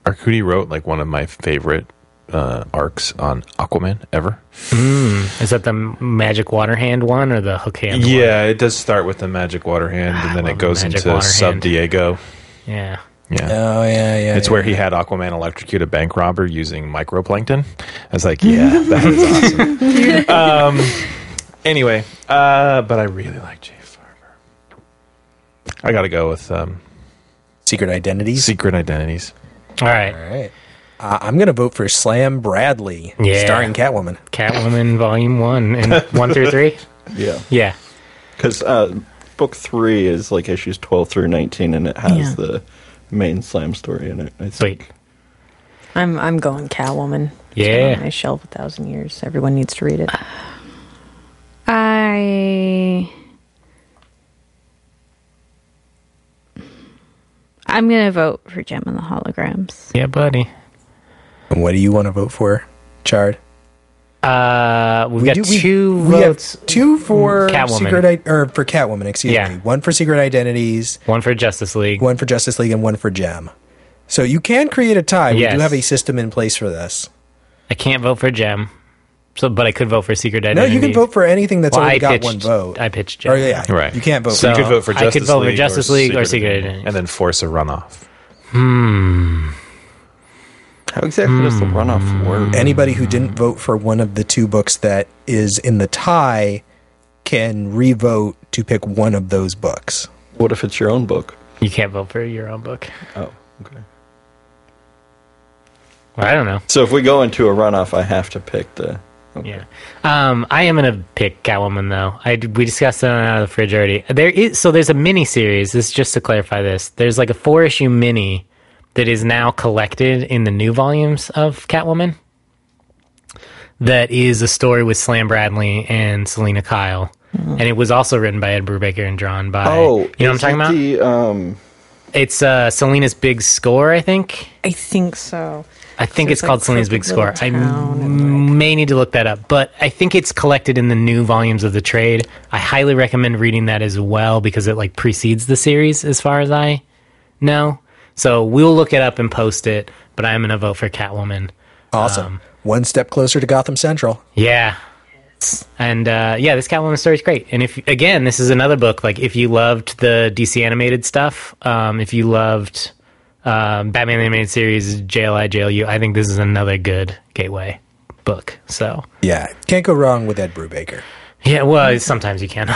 Arcudi wrote like one of my favorite arcs on Aquaman ever. Is that the Magic Water Hand one or the Hook Hand one? Yeah, it does start with the Magic Water Hand, and then love it goes the Magic into Water Sub Hand. Diego. Yeah. Yeah. Oh, yeah. It's where he had Aquaman electrocute a bank robber using microplankton. I was like, yeah, that is awesome. Anyway, but I really like Jay Farber. I got to go with Secret Identities. Secret Identities. All right. All right. I'm going to vote for Slam Bradley, Yeah. starring Catwoman. Catwoman Volume 1 and 1 through 3? Yeah. Yeah. Because book 3 is like issues 12 through 19, and it has the main Slam story in it. I think. Sweet. I'm going Catwoman. It's been Yeah. on my shelf 1,000 years. Everyone needs to read it. I'm going to vote for Gem and the Holograms. Yeah, buddy. And what do you want to vote for, Chard? We've got two we have votes. 2 for Catwoman. for Catwoman, excuse Yeah. me. 1 for Secret Identities, One for Justice League. 1 for Justice League, and 1 for Gem. So you can create a tie. Yes. We do have a system in place for this. I can't vote for Gem, but I could vote for Secret No, Identity. you can vote for anything that's Well, already got pitched, one vote. I pitched Gem. Or yeah, Right. You can't vote. So- You could vote for I could Justice vote for League Justice League or Secret Identities. and then force a runoff. How exactly does the runoff work? Anybody who didn't vote for one of the 2 books that is in the tie can re-vote to pick one of those books. What if it's your own book? You can't vote for your own book. Oh, okay. Well, I don't know. So if we go into a runoff, I have to pick the... Okay. Yeah. I am going to pick Catwoman, though. We discussed it on Out of the Fridge already. There's a mini series. This is just to clarify this. There's like a 4-issue mini that is now collected in the new volumes of Catwoman. That is a story with Slam Bradley and Selena Kyle. And it was also written by Ed Brubaker and drawn by... you know what I'm talking about? It's Selena's Big Score, I think. I think so. I think So it's it's called like Selena's Crooked Big Score. Little I Town and, may need to look that up, but I think it's collected in the new volumes of the trade. I highly recommend reading that as well because it like precedes the series as far as I know. So we'll look it up and post it, but I'm going to vote for Catwoman. Awesome. One step closer to Gotham Central. Yeah. And this Catwoman story is great. And this is another book, like if you loved the DC animated stuff, if you loved Batman the Animated Series, JLI, JLU, I think this is another good gateway book. So Yeah, can't go wrong with Ed Brubaker. yeah, well, sometimes you can.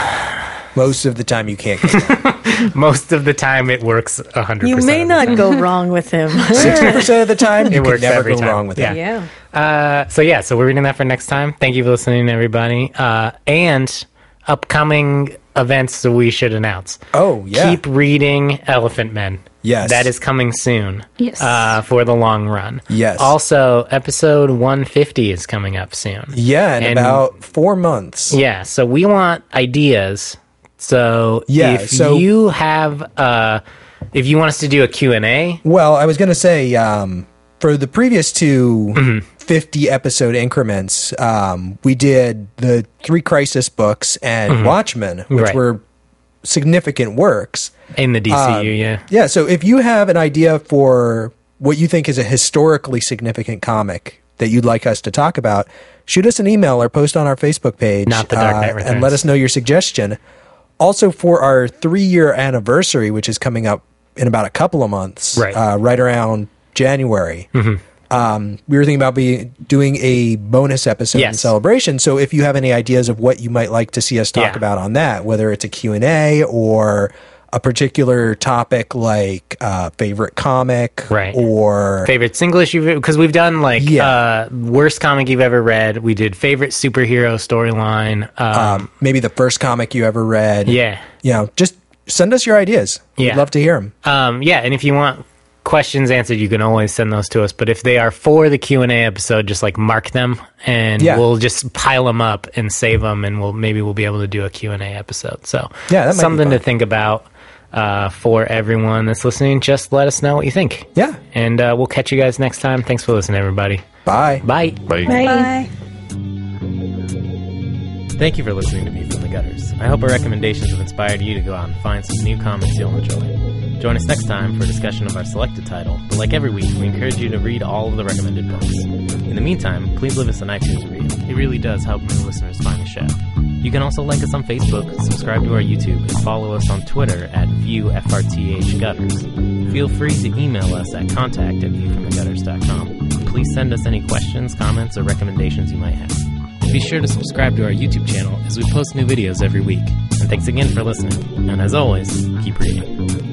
Most of the time you can't go wrong. Most of the time it works 100%. You may of the not time. go wrong with him. 60% of the time, you can works never every go time. wrong with it. Yeah. So we're reading that for next time. Thank you for listening, everybody. And upcoming events that we should announce. Oh, yeah. Keep reading Elephant Men. Yes. That is coming soon. Yes. For the long run. Yes. Also, episode 150 is coming up soon. Yeah, in And- about 4 months. Yeah, so we want ideas. So Yeah, if so- you have, if you want us to do a Q&A, Well, I was going to say, for the previous 2 Mm-hmm. 50-episode increments, we did the 3 Crisis books and Watchmen, which Mm-hmm. Right. were significant works. in the DCU, yeah. Yeah, so if you have an idea for what you think is a historically significant comic that you'd like us to talk about, shoot us an email or post on our Facebook page. Not the Dark Knight and Returns. let us know your suggestion. Also, for our 3-year anniversary, which is coming up in about a couple of months, Right. right around January, we were thinking about doing a bonus episode in Yes. celebration. So if you have any ideas of what you might like to see us talk Yeah. about on that, whether it's a Q&A or a particular topic like favorite comic, Right. or Favorite single issue, because we've done like Yeah. worst comic you've ever read. We did favorite superhero storyline. maybe the first comic you ever read. Yeah. You know, just send us your ideas. Yeah. We'd love to hear them. And if you want questions answered, you can always send those to us. But if they are for the Q&A episode, just like mark them, and we'll just pile them up and save them, and we'll be able to do a Q&A episode. So that might something be to think about for everyone that's listening. Just let us know what you think. Yeah. And we'll catch you guys next time. Thanks for listening, everybody. Bye. Bye. Bye. Bye. Thank you for listening to Me From the Gutters. I hope our recommendations have inspired you to go out and find some new comics you'll enjoy. Join us next time for a discussion of our selected title, but like every week, we encourage you to read all of the recommended books. In the meantime, please leave us an iTunes review. It really does help new listeners find the show. You can also like us on Facebook, subscribe to our YouTube, and follow us on Twitter at ViewFRTHGutters. Feel free to email us at contact@viewfromthegutters.com. Please send us any questions, comments, or recommendations you might have. Be sure to subscribe to our YouTube channel as we post new videos every week. And thanks again for listening. And as always, keep reading.